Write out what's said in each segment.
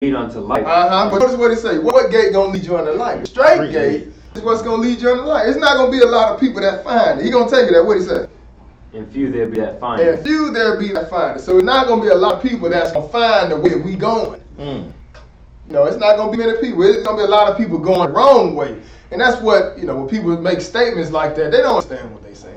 lead unto life. But notice what it say. What gate gonna lead you unto life? Straight gate is what's gonna lead you unto life. It's not gonna be a lot of people that find it. He gonna tell you that. What he say? And few there be that find And it. few there be that find it. So it's not gonna be a lot of people that's gonna find the way we going. No, it's not gonna be many people. It's gonna be a lot of people going the wrong way. And that's what, when people make statements like that, they don't understand what they say.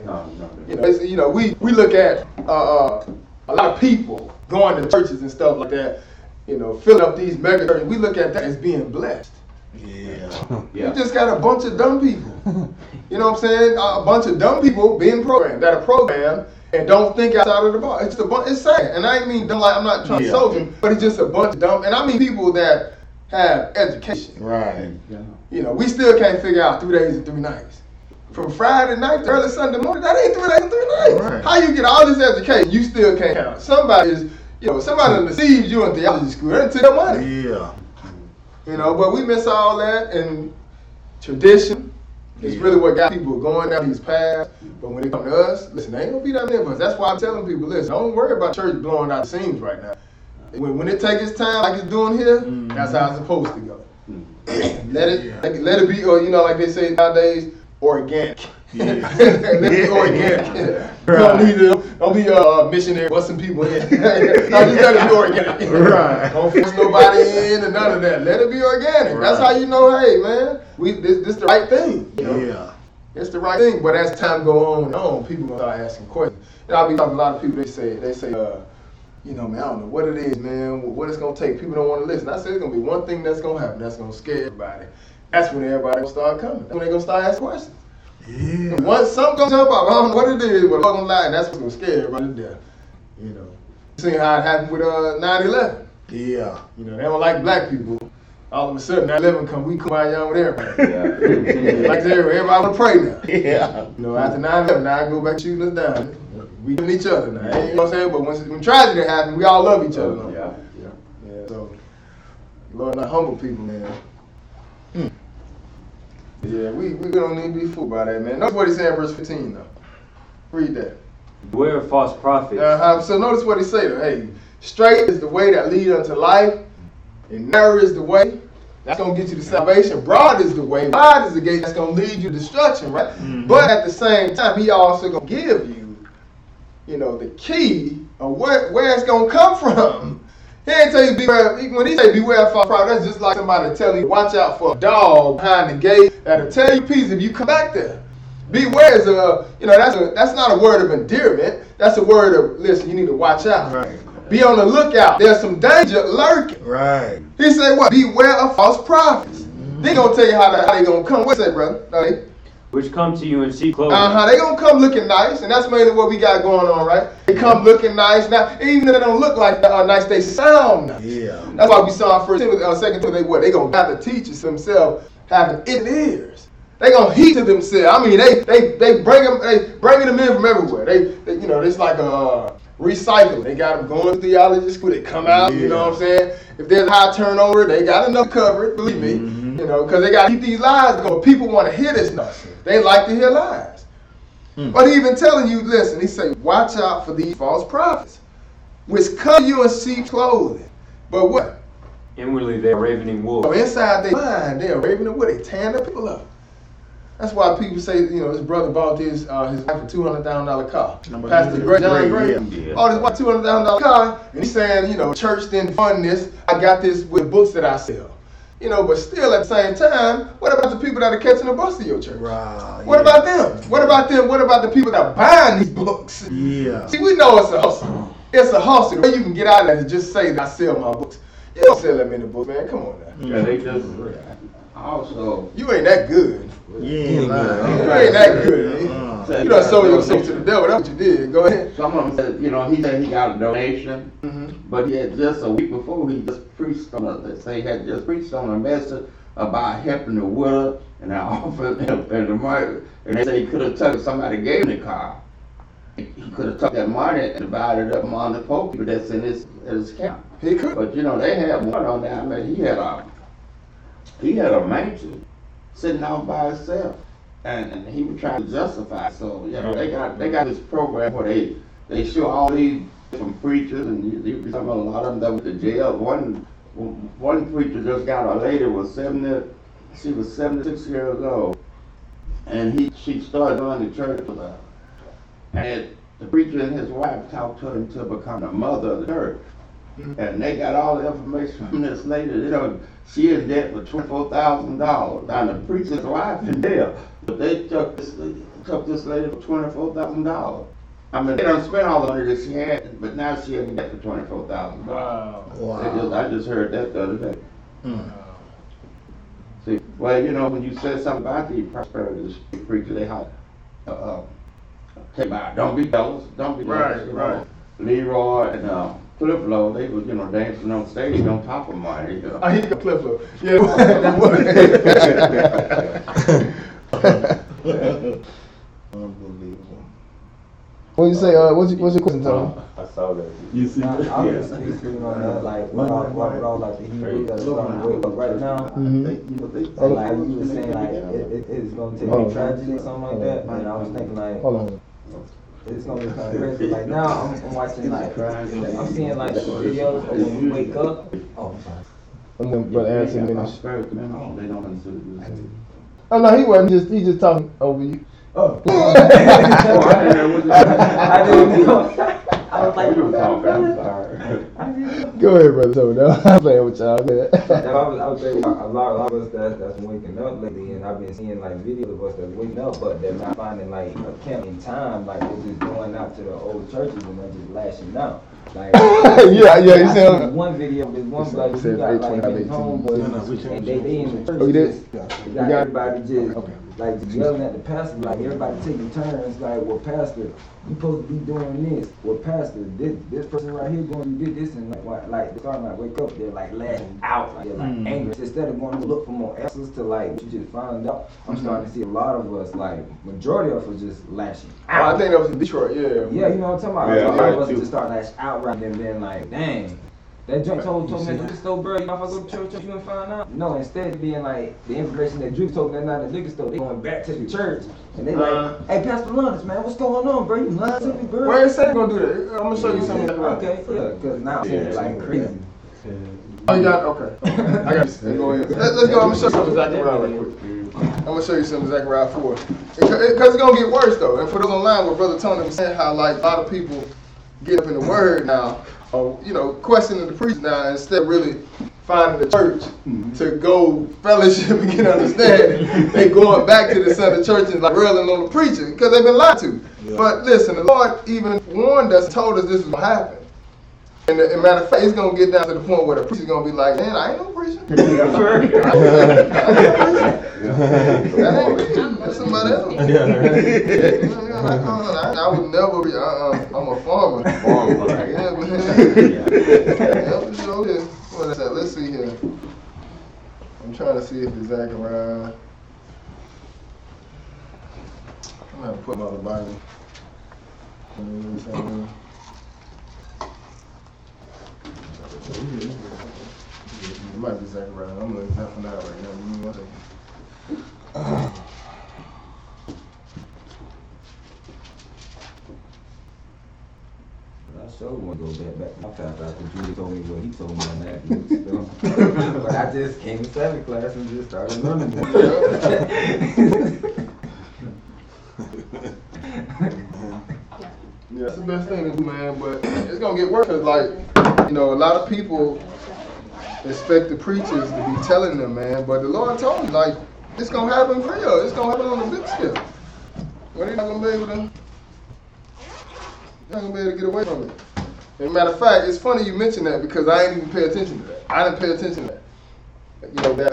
We look at a lot of people going to churches and stuff like that, filling up these mega churches. We look at that as being blessed. Yeah. You just got a bunch of dumb people. You know what I'm saying? A bunch of dumb people being programmed, that are programmed and don't think outside of the box. It's just a bunch. It's sad. And I ain't mean dumb like I'm not trying to insult them, but it's just a bunch of dumb. And I mean people that have education. Right. We still can't figure out 3 days and 3 nights. From Friday night to early Sunday morning, that ain't 3 days and 3 nights. Right. How you get all this education, you still can't count. Somebody done deceived you in theology school. They done took your money. Yeah. But we miss all that, and tradition is really what got people going down these paths. But when it come to us, listen, they ain't gonna be that many of us. That's why I'm telling people, listen, don't worry about church blowing out the seams right now. When it takes its time, like it's doing here, that's how it's supposed to go. Let it be, like they say nowadays, organic. Let it be organic. Don't be a missionary busting people in. No, just let it be organic. Right. Don't force nobody in and none of that. Let it be organic. Right. That's how you know, hey man, this the right thing. Yeah. It's the right thing. But as time go on, people gonna start asking questions. I'll be talking to a lot of people. They say, man, I don't know what it is, man. What it's gonna take. People don't want to listen. I said it's gonna be one thing that's gonna happen. That's gonna scare everybody. That's when everybody gonna start coming. That's when they gonna start asking questions. Yeah. Once something gonna jump up, I don't know what it is, but I'm gonna lie, and that's what's gonna scare everybody to death. Seeing how it happened with 9/11. Yeah. They don't like black people. All of a sudden, 9/11 come, we come out young with everybody. Like everybody wanna pray now. Yeah. After 9/11, now I go back shooting us down. We killing each other now. You know what I'm saying? But when tragedy happened, we all love each other. Yeah. So, Lord, not humble people, man. Yeah, we don't need to be fooled by that, man. Notice what he said in verse 15, though. Read that. Beware of false prophets. So notice what he said. Hey, straight is the way that leads unto life, and narrow is the way that's gonna get you to salvation. Broad is the way, wide is the gate that's gonna lead you to destruction, right? But at the same time, he also gonna give you, the key of where it's gonna come from. He ain't tell you beware. When he say beware of false prophets, that's just like somebody telling you watch out for a dog behind the gate that'll tell you peace if you come back there. Beware is that's not a word of endearment. That's a word of listen. You need to watch out. Right. Be on the lookout. There's some danger lurking. Right. He said what? Beware of false prophets. They gonna tell you how they gonna come. What's that, brother? No, which come to you in sheep clothing. They gonna come looking nice, and that's mainly what we got going on, right? They come looking nice. Now, even if they don't look like nice, they sound nice. Yeah. That's why we saw in 2 Timothy, what? They gonna gather teachers themselves having itching ears. They gonna heat to themselves. I mean, they bringing them in from everywhere. They it's like a recycling. They got them going to theology school. They come out. You know what I'm saying? If there's high turnover, they got enough covered. Believe me. Because they got to keep these lies going. People want to hear this nonsense. They like to hear lies. But he even telling you, listen, he say, watch out for these false prophets, which come you in sheep's clothing. But what? Inwardly they're ravening wolves. So inside their mind, they're ravening wolves. They tearing the people up. That's why people say, his brother bought his wife a $200,000 car. Pastor John Gray. Yeah. Oh, this what $200,000 car, and he's saying, church didn't fund this. I got this with books that I sell. But still at the same time, what about the people that are catching the bus to your church? Right. What about them? What about them? What about the people that are buying these books? Yeah. See, we know it's a hustle. It's a hustle. The way you can get out of that is just say that I sell my books. You don't sell that many books, man. Come on now. Yeah, they just Also, You ain't that good. Yeah. You ain't that good. You done sold your soul to the devil. That's what you did. Go ahead. some of them said, he said he got a donation, but he had just a week before he just preached on a message about helping the widow, and I offered him and the money, and they said he could have took somebody gave him the car. He could have took that money and divided it up among the poor people that's in his camp. He could. But they had one on there. I mean, he had a mansion sitting out by itself, and he was trying to justify. So they got this program where they show all these different preachers, and you some a lot of them that went to jail. One one preacher just got a lady was 70, she was 76 years old, and she started going to church with her. And the preacher and his wife talked to him to become the mother of the church. And they got all the information from this lady. You know, she in debt for $24,000. And the preacher's wife in debt. But they took this lady for $24,000. I mean, they don't spend all the money that she had, but now she in debt for $24,000. Wow. I just heard that the other day. See, well, you know, when you said something about the prosperity preacher, they holler, take my, don't be jealous, don't be jealous. You know. Right. Leroy and Cliff Low, they was, you know, dancing on stage on top of mine. You know. I hit the Cliff Low. Yeah, Unbelievable. What you say? What's your question, Tony? I saw that. You see I that? was just speaking on that, like, with all like the Hebrews that are starting to wake up right now. Mhm. And like you were saying, like, it's gonna take a tragedy or something like that. And I was thinking, like, Hold on. it's gonna be kind of crazy. Like, now I'm watching, like, I'm seeing, like, the videos of when we wake up. Oh, I'm sorry. And then Brother Anderson finish. Prosperity, man, they don't understand this. Oh no, he wasn't. He just talking over you. Oh. I didn't know. I was like, you were talking, I'm sorry. Go ahead, brother. So no, I'm playing with y'all. I was saying a lot of us that's waking up lately, and I've been seeing like videos of us that's waking up, but they're not finding like a camp in time. Like they're just going out to the old churches and they're just lashing out. Like yeah, you I see seen him? one video, this one brother, he said got like 8:25, his homeboys, and they in the church. Oh, you did? Just, got everybody just like yelling at the pastor, like everybody taking turns, like, well, pastor, you supposed to be doing this. Well, pastor, this person right here going to do this, and like they're starting to like wake up, they're like lashing out, like they're like angry. Instead of going to look for more answers to like what you just found out, I'm starting to see a lot of us, like majority of us just lashing Oh, out. I think that was in Detroit. Yeah. Yeah, you know what I'm talking about. Yeah, A lot of us too. just start lash out right then, being like, dang. That joint told me, look at store, bro, you know if I go to church, you ain't find out? No, instead of being like, the information that Drew told me that night at the liquor store, they going back to the church, and they like, hey, Pastor Lawrence, man, what's going on, bro? You lying to me, bro? Where is Sam gonna do that? I'm gonna show you something. Okay, yeah, because now it's like crazy. Oh, you got okay. I got you. Let's go ahead. Let's go. I'm gonna show you something Zechariah real quick. I'm gonna show you something Zechariah 4. Because it's gonna get worse though. And for those online, what Brother Tony was saying, how like a lot of people get up in the word now, or you know, questioning the priest now instead of really finding the church to go fellowship and get understanding. They going back to the Sunday church and like railing on the preacher because they've been lied to. Yeah. But listen, the Lord even warned us, told us this was gonna happen. And as a matter of fact, it's gonna get down to the point where the preacher's gonna be like, man, I ain't no preacher. That ain't me. That's somebody else. I would never be. I'm a farmer. Yeah, but what is that? Let's see here. I'm trying to see if the Zechariah. I'm gonna put him on the Bible. It might be Zechariah. I'm looking that one out right now. Give me 1 second. I sure want to go back to my path after Judy told me what he told me on that. But I just came to Sabbath class and just started learning more. Yeah, that's the best thing to do, man. But it's gonna get worse. Cause like, you know, a lot of people expect the preachers to be telling them, man. But the Lord told me, like, it's gonna happen for real. It's gonna happen on a big scale. Well, they're not gonna be able to. You're not gonna be able to get away from it. As a matter of fact, it's funny you mentioned that because I didn't even pay attention to that. I didn't pay attention to that. You know that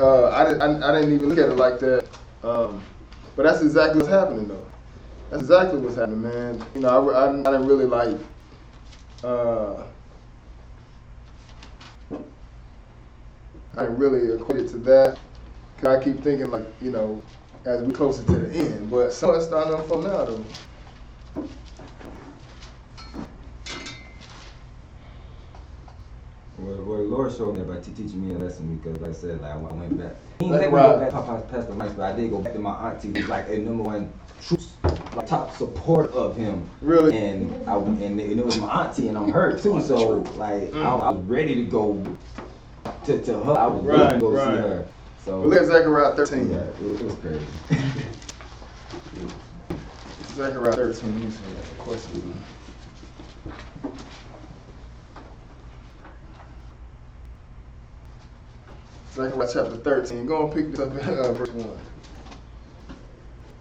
I didn't even look at it like that. But that's exactly what's happening though. That's exactly what's happening, man. You know, I didn't really like. I didn't really equate it to that. Cause I keep thinking like, you know, as we closer to the end. But some of it's starting to unfold now though. Well, the Lord showed me by teaching me a lesson because, like I said, like I went back. He didn't That's let me right. go back to Pastor Mike, but I did go back to my auntie, who's like a number one true, like top support of him. Really? And it was my auntie, and I'm her too. So like I was ready to go to to her, I was Right, going to go right. see her. So, Well, look at Zechariah 13. yeah, it was crazy. Zechariah 13. Let me see that question. Zechariah chapter 13. Go and pick this up in verse 1.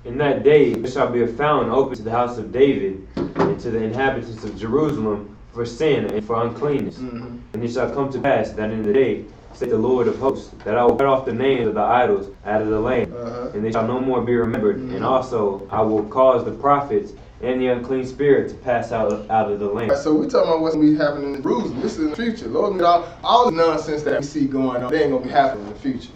In that day there shall be a fountain open to the house of David and to the inhabitants of Jerusalem for sin and for uncleanness. Mhm. And it shall come to pass that in the day, saith the Lord of hosts, that I will cut off the names of the idols out of the land, Uh-huh. and they shall no more be remembered. And also I will cause the prophets and the unclean spirit to pass out of the land. Right, so we're talking about what's going to be happening in Jerusalem. This is in the future. Lord, all the nonsense that we see going on, they ain't going to be happening in the future.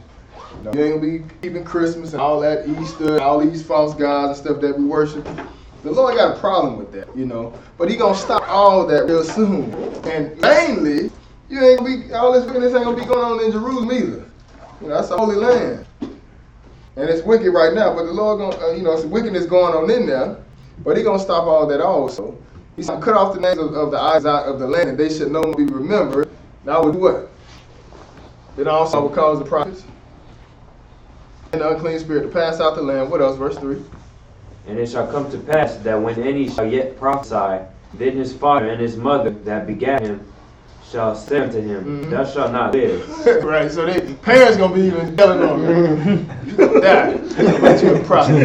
You know, you ain't going to be keeping Christmas and all that Easter and all these false gods and stuff that we worship. The Lord got a problem with that, you know. But He going to stop all that real soon. And mainly, you ain't going to be, all this wickedness ain't going to be going on in Jerusalem either. You know, that's a holy land. And it's wicked right now, but the Lord going to, you know, it's wickedness going on in there. But He's going to stop all that also. He's going to cut off the names of the eyes out of the land, and they should no more be remembered. Now with what? Then also will cause the prophets and the unclean spirit to pass out the land. What else? Verse 3. And it shall come to pass that when any shall yet prophesy, then his father and his mother that begat him shall say unto him, Thou shalt not live. Right, so they parents going to be even telling on you. You going to die. But you a prophet.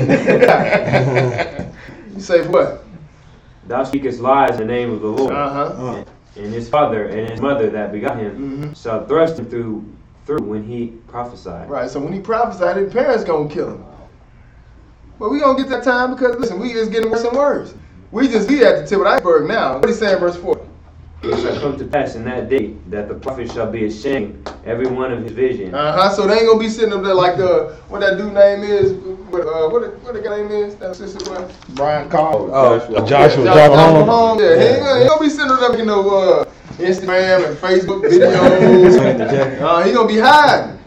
You say what? Thou speakest lies in the name of the Lord. Uh-huh. And his father and his mother that begot him shall thrust him through when he prophesied. Right, so when he prophesied, his parents going to kill him. But we going to get that time because, listen, we is getting worse and worse. We at the tip of the iceberg now. What he saying in verse 4? It shall come to pass in that day that the prophet shall be ashamed, every one of his vision. Uh-huh, so they ain't going to be sitting up there like, what that dude name is, what the guy name is, that sister boy? Brian Carl. Joshua Holmes. Yeah, he ain't gonna be sitting up there making no Instagram and Facebook videos. He gonna be hiding.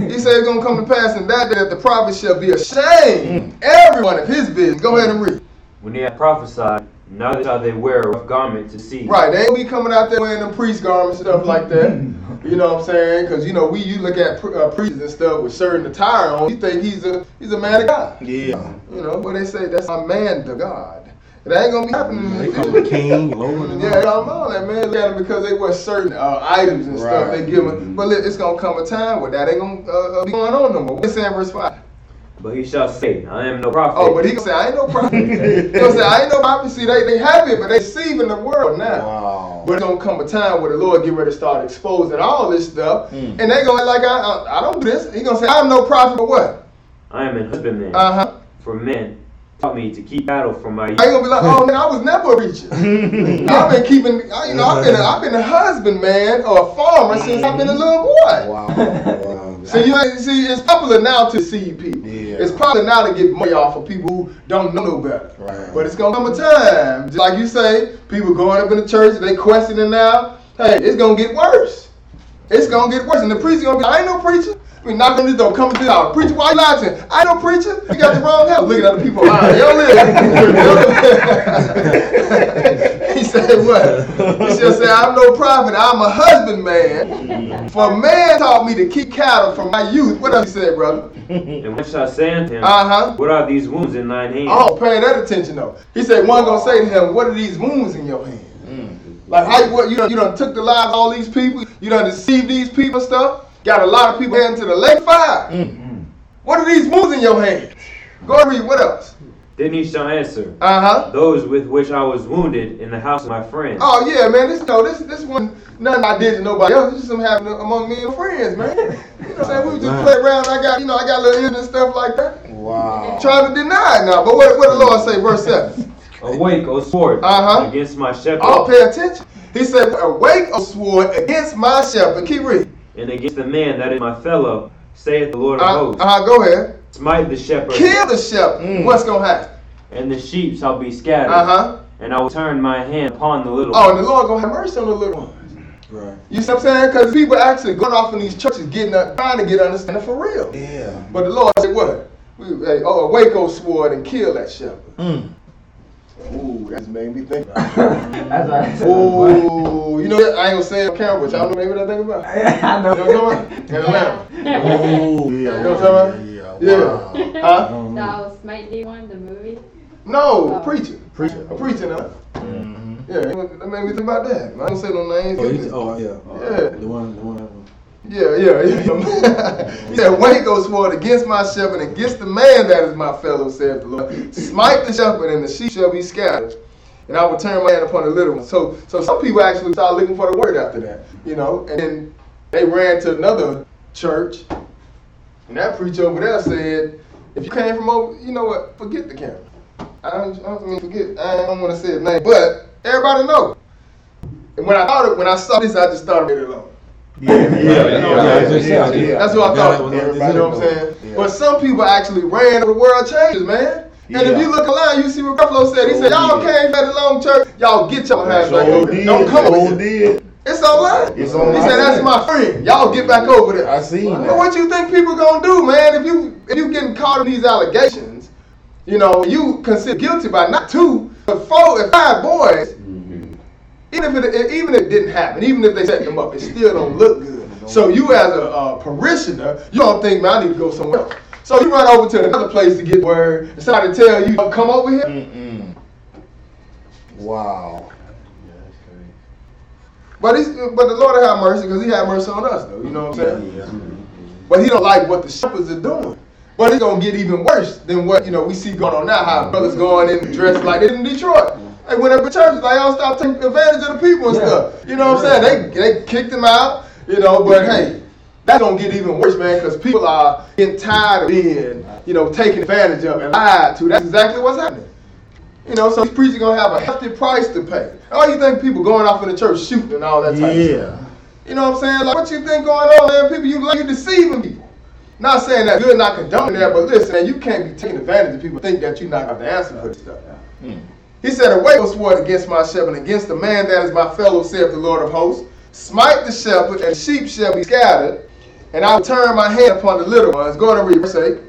He said it's gonna come to pass in that day that the prophet shall be ashamed, every one of his business. Go ahead and read. When he had prophesied, neither shall they wear a rough garment to see. Right, they ain't be coming out there wearing them priest garments and stuff like that. You know what I'm saying? Because you know you look at priests and stuff with certain attire on, you think he's a man of God. Yeah. You know, but they say that's a man to God. It ain't gonna be happening. They call him King, Lord. And Yeah, y'all know that, man. Look at them because they wear certain items and stuff Right. they give them. But look, it's gonna come a time where that ain't gonna be going on no more. What's in verse 5? But he shall say, I am no prophet. Oh, but he gonna say, I ain't no prophet. He gonna say, I ain't no prophet. See, they happy, but they deceiving the world now. Wow. But it's gonna come a time where the Lord get ready to start exposing all this stuff, and they gonna like, I don't do this. He gonna say, I'm no prophet, but what? I am an husbandman. Uh-huh. For men taught me to keep cattle from my I ain't gonna be like, oh man, I was never a preacher. I've been keeping, you know, I've been a husbandman or a farmer since I've been a little boy. Wow. See, it's popular now to deceive people. Yeah. It's popular now to get money off of people who don't know no better. Right. But it's gonna come a time, just like you say, people going up in the church, they questioning now. Hey, it's gonna get worse. It's gonna get worse, and the preacher gonna be, I ain't no preacher. I mean, knocking on this door, coming to the house. Preacher, why you lying to me? I ain't no preacher. You got the wrong help. Looking at the people lying. They don't live. He said what? He should say, I'm no prophet. I'm a husbandman. For man taught me to keep cattle from my youth. What else he said, brother? And one shall say unto him, Uh-huh. What are these wounds in thine hand? Oh, paying that attention though. He said, one gonna say to him, what are these wounds in your hand? Like how you done took the lives of all these people, you done deceived these people and stuff. Got a lot of people into the lake fire. What are these wounds in your hand? Go and read, what else? Then he shall answer, Uh-huh. Those with which I was wounded in the house of my friend. Oh yeah, man, this one, nothing I did to nobody else. This is something happening among me and friends, man. You know what I'm saying? We just play around, I got a little end and stuff like that. Wow. Trying to deny it now. But what the Lord say, verse 7? Awake, O sword, Uh-huh. against my shepherd, Oh, pay attention. He said, awake, O sword, against my shepherd. Keep reading. and against the man that is my fellow, saith the Lord of hosts. Go ahead. Smite the shepherd, Kill the shepherd. What's going to happen? and the sheep shall be scattered. Uh-huh. And I will turn my hand upon the little Oh, and the Lord going to have mercy on the little ones. Right. You see what I'm saying? Because people actually going off in these churches trying to get understanding for real. Yeah. But the Lord said what? Awake, O sword, and kill that shepherd. Ooh, that just made me think. That's what I said. Ooh, you know what? I ain't gonna say it on camera, but y'all know maybe what I think about. I know. You know what I'm talking about? In Atlanta. Oh, yeah. You know what I'm talking about? Yeah. Yeah. Huh? That was Smite D one, the movie. No, preaching. Preaching. A preaching in Atlanta. Mm-hmm. Yeah, that made me think about that. I don't say no names. Yeah. The one. Yeah. He said, Waco swore against my shepherd, against the man that is my fellow, saith the Lord. Smite the shepherd, and the sheep shall be scattered. And I will turn my hand upon the little one. So some people actually started looking for the word after that, you know. And then they ran to another church, and that preacher over there said, if you came from over, you know what, forget the camera. I don't want to say his name, but everybody know. And when I saw this, I just thought of it alone. Yeah. That's what I thought. You know what I'm saying? Yeah. But some people actually ran the world changes, man. And if you look around, you see what Ruffalo said. He said, y'all came back to Long Church, y'all get your hands back over there. Don't come over here. It's online. It's online. He said, that's my friend. Y'all get back over there. I seen that. But what you think people gonna do, man? If you getting caught in these allegations, you know, you consider guilty by not 2, but 4 and 5 boys. Even if it didn't happen, even if they set them up, it still don't look good. So you as a parishioner, you don't think, man, I need to go somewhere else. So you run over to another place to get word and somebody tell you, don't come over here. Mm-mm. Wow. But the Lord will have mercy because he had mercy on us, though. You know what I'm saying? Yeah. But he don't like what the shepherds are doing. But it's going to get even worse than what, you know, we see going on now, how brothers going in dressed like they in Detroit. They went up to churches, like, y'all stop taking advantage of the people and stuff. You know what I'm saying? They kicked them out, you know, but hey, that's going to get even worse, man, because people are getting tired of being, you know, taken advantage of and lied to. That's exactly what's happening. You know, so these preachers going to have a hefty price to pay. All you think people going off in the church shooting and all that type of stuff. You know what I'm saying? Like, what you think going on, man? People, you deceiving people. Not saying that good, not condoning that, but listen, man, you can't be taking advantage of people think that you're not got the answer for this stuff. He said, away was sword against my shepherd, and against the man that is my fellow, saith the Lord of hosts. Smite the shepherd, and the sheep shall be scattered, and I will turn my hand upon the little ones. Go on and read, verse 8.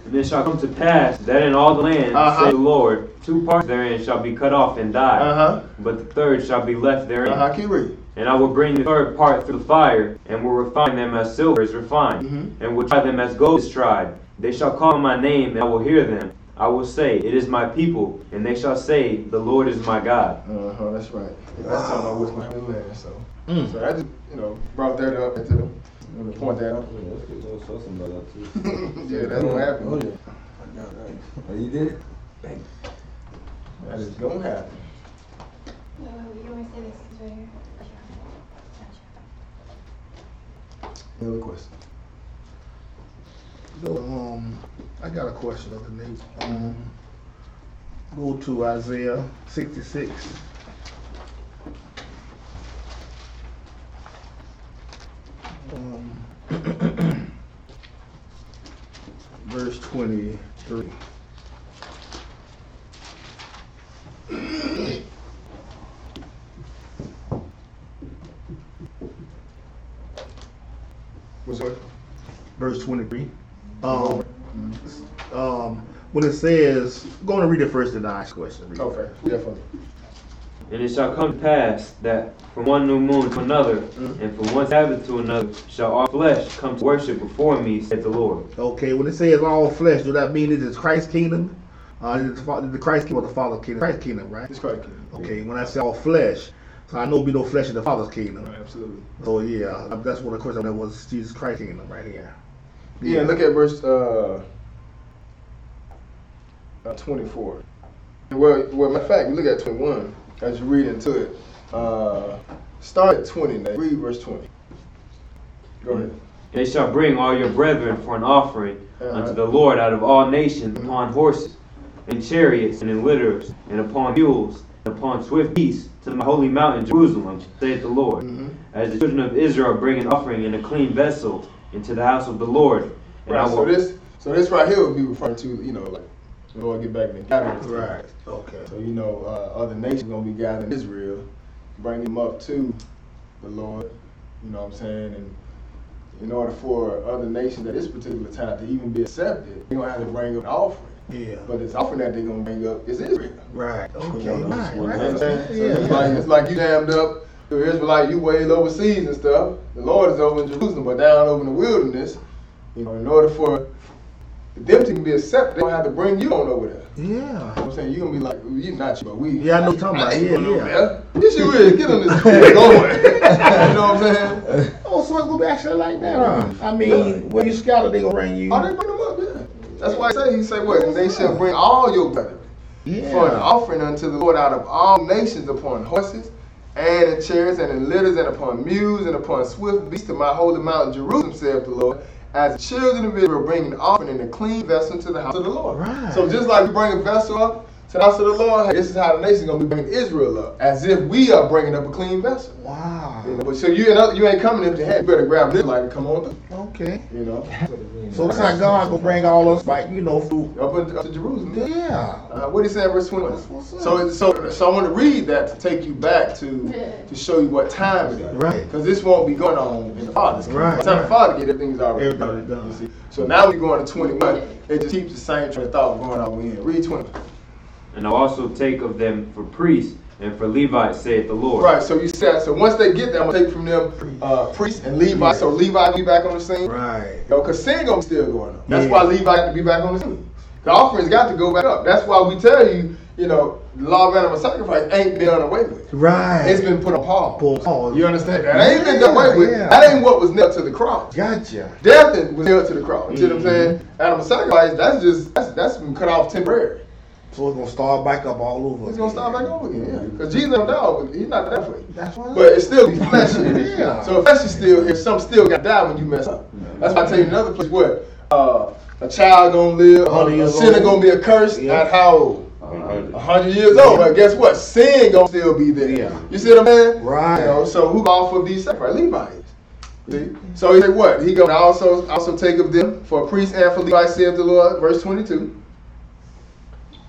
And it shall come to pass that in all the land, saith the Lord, 2 parts therein shall be cut off and die, but the third shall be left therein. Keep reading. And I will bring the third part through the fire, and will refine them as silver is refined, and will try them as gold is tried. They shall call on my name, and I will hear them. I will say, it is my people, and they shall say, the Lord is my God. That's right. That's talking about what's going to happen in the land. So I just, you know, brought that up to them. I'm gonna point that out. Yeah, that's what happened. Oh, yeah. Oh, you did it? Thank you. That is gonna happen. You want to say this is right here? Any other question? So, I got a question of the Nate. Go to Isaiah 66. Verse 23. What's that? Verse 23. When it says, going to read it first and ask question. Read it. Okay, yeah, fine. And it shall come to pass that from one new moon to another, and from one Sabbath to another, shall all flesh come to worship before me, saith the Lord. Okay, when it says all flesh, does that mean it is Christ's kingdom? Is the Christ kingdom or the Father's kingdom? Christ's kingdom, right? It's correct. Okay, when I say all flesh, so I know be no flesh in the Father's kingdom. Right, absolutely. So yeah, that's what of course that was Jesus Christ's kingdom right here. Yeah, look at verse 24. Well, matter of fact, you look at 21 as you read into it. Start at 20, Nate. Read verse 20. Go ahead. And they shall bring all your brethren for an offering unto the Lord out of all nations upon horses, and chariots, and in litters, and upon mules, and upon swift beasts, to my holy mountain Jerusalem, saith the Lord. As the children of Israel bring an offering in a clean vessel into the house of the Lord. And Right, I will, so this right here would be referring to, you know, like, the Lord get back in the gathering. Right. Okay. So, you know, other nations going to be gathering Israel, bring them up to the Lord, you know what I'm saying? And in order for other nations at this particular time to even be accepted, they're going to have to bring an offering. Yeah. But this offering that they're gonna bring up is Israel. Right. Okay. You know, Right. you know what I'm Right. saying? So Yeah. it's like you jammed up the Israelite, you way overseas and stuff. The Lord is over in Jerusalem, but down over in the wilderness, you know, in order for them to be accepted, they don't have to bring you on over there. Yeah. You know what I'm saying? You're gonna be like, you not you, but we. Yeah, I know what you're talking about. I ain't Yeah, going over yeah. there. Yes, you is. Get on this thing going. You know what I'm saying? Oh, so it's gonna be actually like that, huh? I mean, when you scatter, they gonna bring you. Oh, they bring them up, yeah. That's why he say what? And they shall bring all your brethren for an Yeah. offering unto the Lord out of all nations upon horses and in chariots and in litters and upon mules and upon swift beasts to my holy mountain Jerusalem, saith the Lord. As the children of Israel bring an offering in a clean vessel to the house of the Lord. Right. So just like we bring a vessel up to the house of the Lord, this is how the nation's gonna be bringing Israel up, as if we are bringing up a clean vessel. Wow. You know, but so you ain't coming empty handed. You better grab this light and come on through. Okay. You know, So that's how God gonna bring all us back, you know, through. up to Jerusalem. Yeah. What did he say in verse 21? That's what's up. So I want to read that to take you back to show you what time it is. Right. Because this won't be going on in the Father's kingdom. Right, By the time the right. Father get everything's already Everybody done. You see? So now we're going to 21. It just keeps the same train of thought going on in. Read 20. And I'll also take of them for priests and for Levites, saith the Lord. Right, so you said, so once they get there, I'm going to take from them priests and Levites. So Levi will be back on the scene. Right. Because sin going to still going on. That's Yeah. why Levi got to be back on the scene. The offerings got to go back up. That's why we tell you, you know, the law of animal sacrifice ain't been done away with. Right. It's been put on pause. You understand? That ain't been done away with. Yeah. That ain't what was nailed to the cross. Gotcha. Death was nailed to the cross. You see what I'm Mm-hmm. saying? Animal sacrifice, that's been cut off temporary. So it's gonna start back up all over. It's gonna start back over again, yeah. Because Jesus don't die, he's not that way. That's why. But it still be fleshy. Yeah. So flesh is still here. Some still got to die when you mess up. That's why I tell you another place what a child gonna live, 100 a years sinner old. gonna be accursed Yeah. at how old? 100 years old. But guess what? Sin gonna still be there. Yeah. You see what I'm saying? Right. You know, so who offered these sacrifices? Levites. See? So he said what? He gonna also take of them for priests and for Levites, saith the Lord. Verse 22.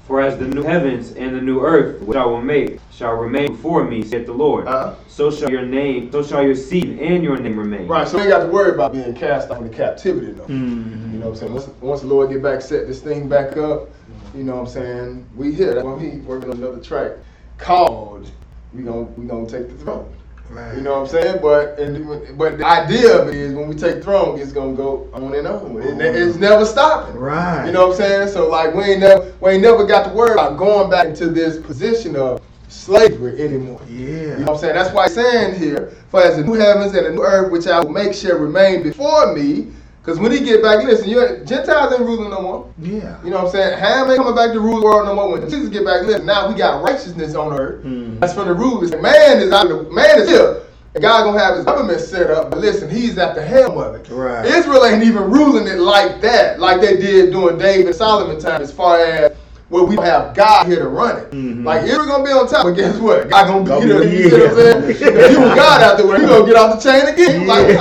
For as the new heavens and the new earth which I will make shall remain before me, saith the Lord, so shall your seed and your name remain. Right, so we ain't got to worry about being cast off into captivity though. Mm-hmm. You know what I'm saying? Once the Lord get back, set this thing back up, you know what I'm saying? We here. That's why we working on another track called we gonna take the throne. Right. You know what I'm saying? But the idea of it is when we take the throne, it's gonna go on and on. It's never stopping. Right. You know what I'm saying? So like we ain't never got to worry about going back into this position of slavery anymore. Yeah. You know what I'm saying? That's why it's saying here, for as the new heavens and the new earth which I will make shall remain before me. Because when he get back, listen, Gentiles ain't ruling no more. Yeah. You know what I'm saying? Ham ain't coming back to rule the world no more. When Jesus get back, listen, now we got righteousness on earth. That's from the rulers. Man is here. And God gonna have his government set up, but listen, he's at the helm of it. Right. Israel ain't even ruling it like that, like they did during David and Solomon time, as far as where we have God here to run it. Like Israel gonna be on top, but guess what? God gonna be here. You see what I'm saying? If you with God out there, you gonna get off the chain again. Like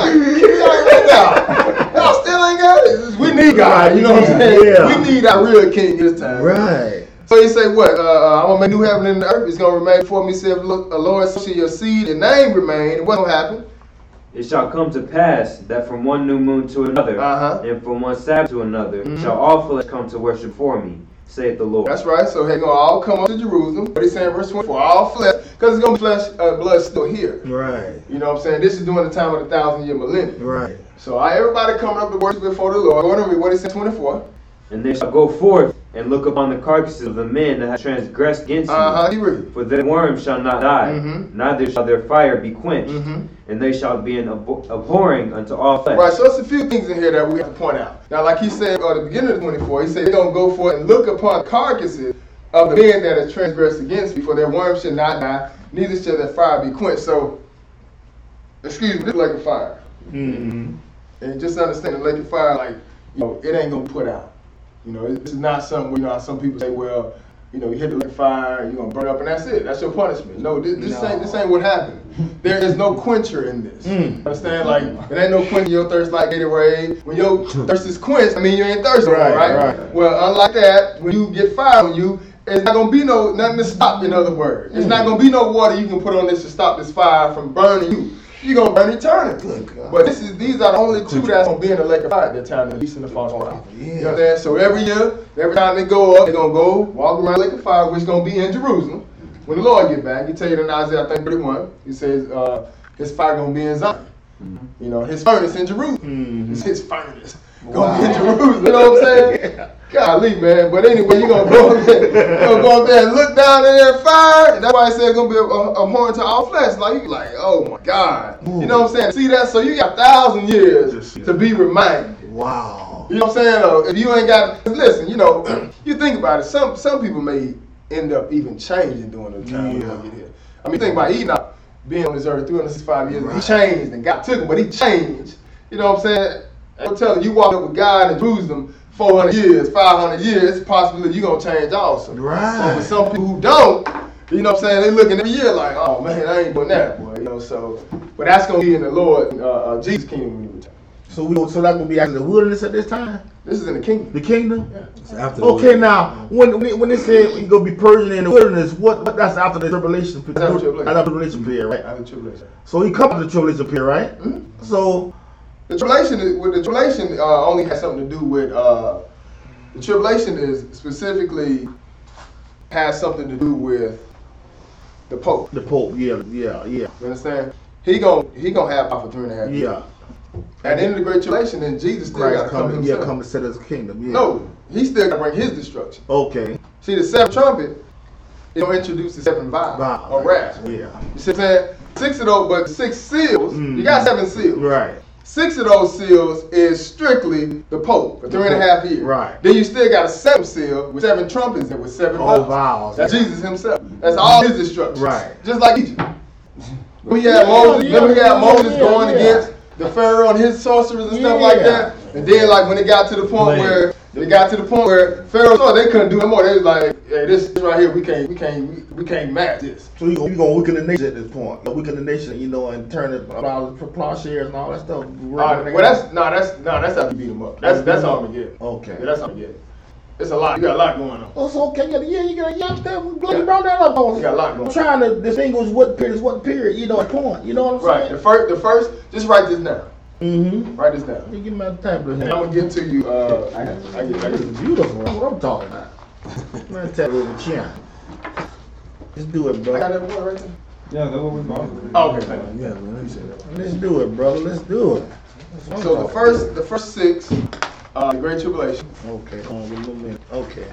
y'all still ain't got it. We need God. You know what I'm saying? Yeah. We need our real king this time. Right. So he say what? I'm gonna make new heaven and the earth. It's gonna remain before me, saith the Lord. So shall your seed and name remain. And what gonna happen? It shall come to pass that from one new moon to another, and from one Sabbath to another, shall all flesh come to worship before me, saith the Lord. That's right. So they're gonna all come up to Jerusalem. What he saying, verse 24? All flesh, because it's gonna be flesh, blood still here. Right. You know what I'm saying? This is during the time of the 1,000-year millennium. Right. So everybody coming up to worship before the Lord. Go on and read what he said, 24. And they shall go forth and look upon the carcasses of the men that have transgressed against You you. read. For their worm shall not die, neither shall their fire be quenched, and they shall be an abhorring unto all flesh. Right, so it's a few things in here that we have to point out. Now, like he said at the beginning of 24, he said they're going to go forth and look upon carcasses of the men that have transgressed against me, for their worm shall not die, neither shall their fire be quenched. So, excuse me, this is like a fire. And just understand the lake of fire, like, you know, it ain't going to put out. You know, it's not something where, you know, how some people say, well, you know, you hit the lake of fire, you're going to burn up, and that's it. That's your punishment. No, this ain't what happened. There is no quencher in this. Understand? Like, it ain't no quencher your thirst like Gatorade. When your thirst is quenched, I mean, you ain't thirsty, right? Well, unlike that, when you get fire on you, it's not going to be nothing to stop, in other words. It's not going to be no water you can put on this to stop this fire from burning you. you're gonna burn eternity. Good God. But these are the only two that's gonna be in the lake of fire at that time, the beast and the false prophet. Yeah. You know what I'm saying? So every year, every time they go up, they're gonna go walk around the lake of fire, which is gonna be in Jerusalem. When the Lord get back, he tell you in Isaiah, I think 31, he says, his fire gonna be in Zion. You know, his furnace in Jerusalem. It's his furnace. Gonna be in Jerusalem. You know what I'm saying? Golly, man. But anyway, you're gonna go up there and look down in that fire. And that's why I said it's gonna be a horn to all flesh. Like you like, oh my God. You know what I'm saying? See that? So you got 1,000 years to be reminded. Wow. You know what I'm saying? If you ain't got, listen, you know, you think about it. Some people may end up even changing during the time when they get here. I mean, think about Enoch being on this earth 365 years. Right. He changed and God took him, but he changed. You know what I'm saying? I'm telling you, walk up with God in Jerusalem 400 years, 500 years, it's possible you're going to change also. Right. So for some people who don't, you know what I'm saying, they looking every year like, oh man, I ain't doing that, boy. You know, so, but that's going to be in the Lord, Jesus' kingdom when he returns. So that's going to be out in the wilderness at this time? This is in the kingdom. The kingdom? Yeah. It's after the Okay, now, when they say you're going to be purging in the wilderness, what that's after the tribulation period? That's after the tribulation. After the tribulation period, right? Out of the tribulation. So he comes to the tribulation period, right? Mm-hmm. So The tribulation only has something to do with the tribulation is specifically has something to do with the Pope. the Pope, yeah. You understand? He gonna have power for 3.5 years. Yeah. At the end of the great tribulation, then Jesus still got Christ to come himself. come to set his kingdom, yeah. No, he still got to bring his destruction. Okay. See, the seventh trumpet is gonna introduce the seven vials of wrath. Yeah. You see what I'm saying? 6 of those, but 6 seals. You got 7 seals. Right. 6 of those seals is strictly the Pope for 3.5 years. Right. Then you still got a 7th seal with 7 trumpets and with 7 All vials. vials. That's Jesus himself. That's all his destructions. Right. Just like Egypt. We had Moses. Remember we had Moses going against the Pharaoh and his sorcerers and stuff like that. And then like when it got to the point where Pharaoh thought they couldn't do no more. They was like, hey, this right here, we can't match this. So you gonna weaken the nation at this point. Weaken the nation, you know, and turn it about plowshares and all that stuff. Well, that's how you beat them up. That's Armageddon. Okay. Yeah, that's Armageddon. It's a lot. You got a lot going on. Oh, so okay, you got you brought that up. You got a lot going on. I'm trying to distinguish what period is what period, you know, at point. You know what I'm Right. saying? The first, just write this down. Mm-hmm. Write this down. You give me my tablet And here. I'm gonna get to you. I get It's beautiful. That's what I'm talking about. My tablet with the chin. Let's do it, I bro. got that one right there. Yeah, that's what we bought. Oh, okay, thank you. Yeah, man, let me say that. Let's do it, brother. Let's do it. That's what I'm So talking the first 6, the Great Tribulation. about. Okay, hold on a little minute. Okay.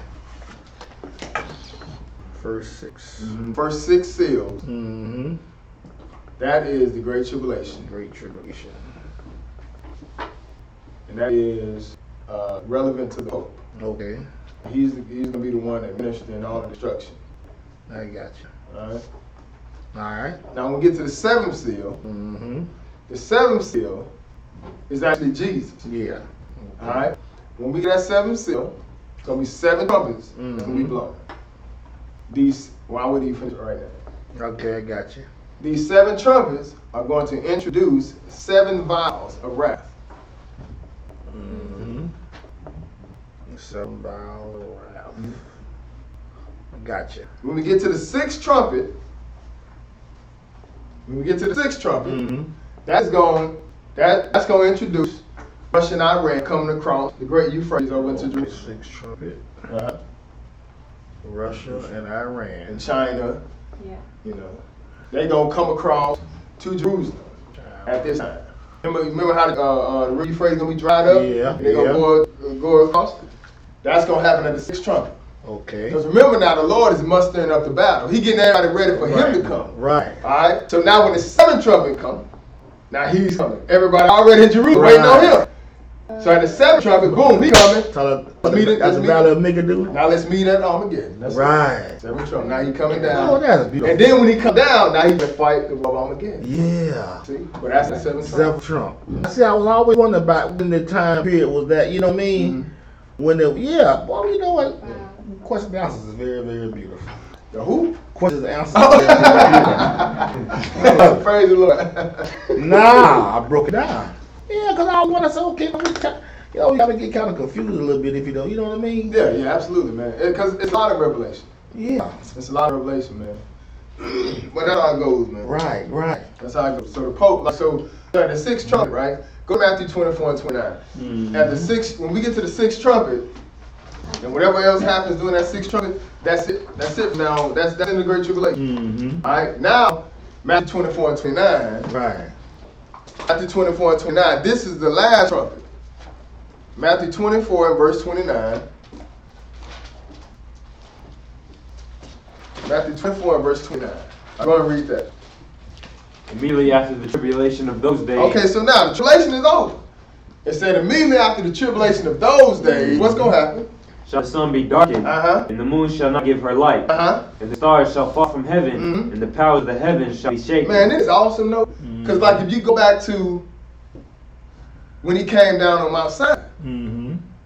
First 6. First 6 seals. Mm-hmm. That is the Great Tribulation, Great tribulation. and that is relevant to the Pope. Okay. He's gonna be the one administering all the destruction. I got you. All right. All right. Now when we get to the 7th seal, Mm-hmm. the 7th seal is actually Jesus. Yeah. All right. When we get that 7th seal, it's gonna be 7 trumpets that's gonna be blown. Why would you finish it right now? Okay, I got you. These 7 trumpets are going to introduce 7 vials of wrath. Mm-hmm. 7 vials of wrath. Got you. When we get to the 6th trumpet, Mm-hmm. that's going to introduce Russia and Iran coming across the Great Euphrates over into Jerusalem. 6 trumpet. Uh-huh. Russia and Iran. And China, Yeah. you know, they gonna come across to Jerusalem at this time. Remember how the Euphrates gonna be dried up? Yeah, And they gonna go across. That's gonna happen at the 6th trumpet. Okay. Because remember now, the Lord is mustering up the battle. He getting everybody ready for him to come. Right. All right. So now when the 7th trumpet comes, now he's coming. Everybody already in Jerusalem waiting on him. So at the 7th trumpet, boom, he coming. That's let's the meet battle it. of Megiddo. Now let's meet at Armageddon. That's Right. 7th trumpet. Now he coming down. Oh, that's beautiful. And then when he come down, now he can fight the war of Armageddon. Yeah. See? But that's the 7th trumpet. Self-Trump. See, I was always wondering about when the time period was that, you know what I mean? When the, well, you know what? Wow. Question and answers is very, very beautiful. The who? Questions and answers is very, very Praise the Lord. beautiful. Nah, I broke it down. Yeah, because I was wondering, I said, okay, you gotta get kind of confused a little bit if you don't, you know what I mean? Yeah, absolutely, man. Because it's a lot of revelation. Yeah. It's a lot of revelation, man. But that's how it goes, man. Right, right. That's how it goes. So the Pope, like, so at the sixth trumpet, right? Go to Matthew 24 and 29. At the sixth, when we get to the sixth trumpet, and whatever else happens during that sixth trumpet, that's it. That's it now. That's in the Great Tribulation. All right. Now, Matthew 24 and 29. Right. Matthew 24 and 29. This is the last trumpet. Matthew 24 and verse 29. Matthew 24 and verse 29. I'm going to read that. Immediately after the tribulation of those days. Okay, so now the tribulation is over. It said immediately after the tribulation of those days, what's going to happen? Shall the sun be darkened, Uh-huh. and the moon shall not give her light, Uh-huh. and the stars shall fall from heaven, Mhm. and the powers of the heavens shall be shaken. Man, this is awesome, though. Because, like, if you go back to when he came down on Mount Sinai,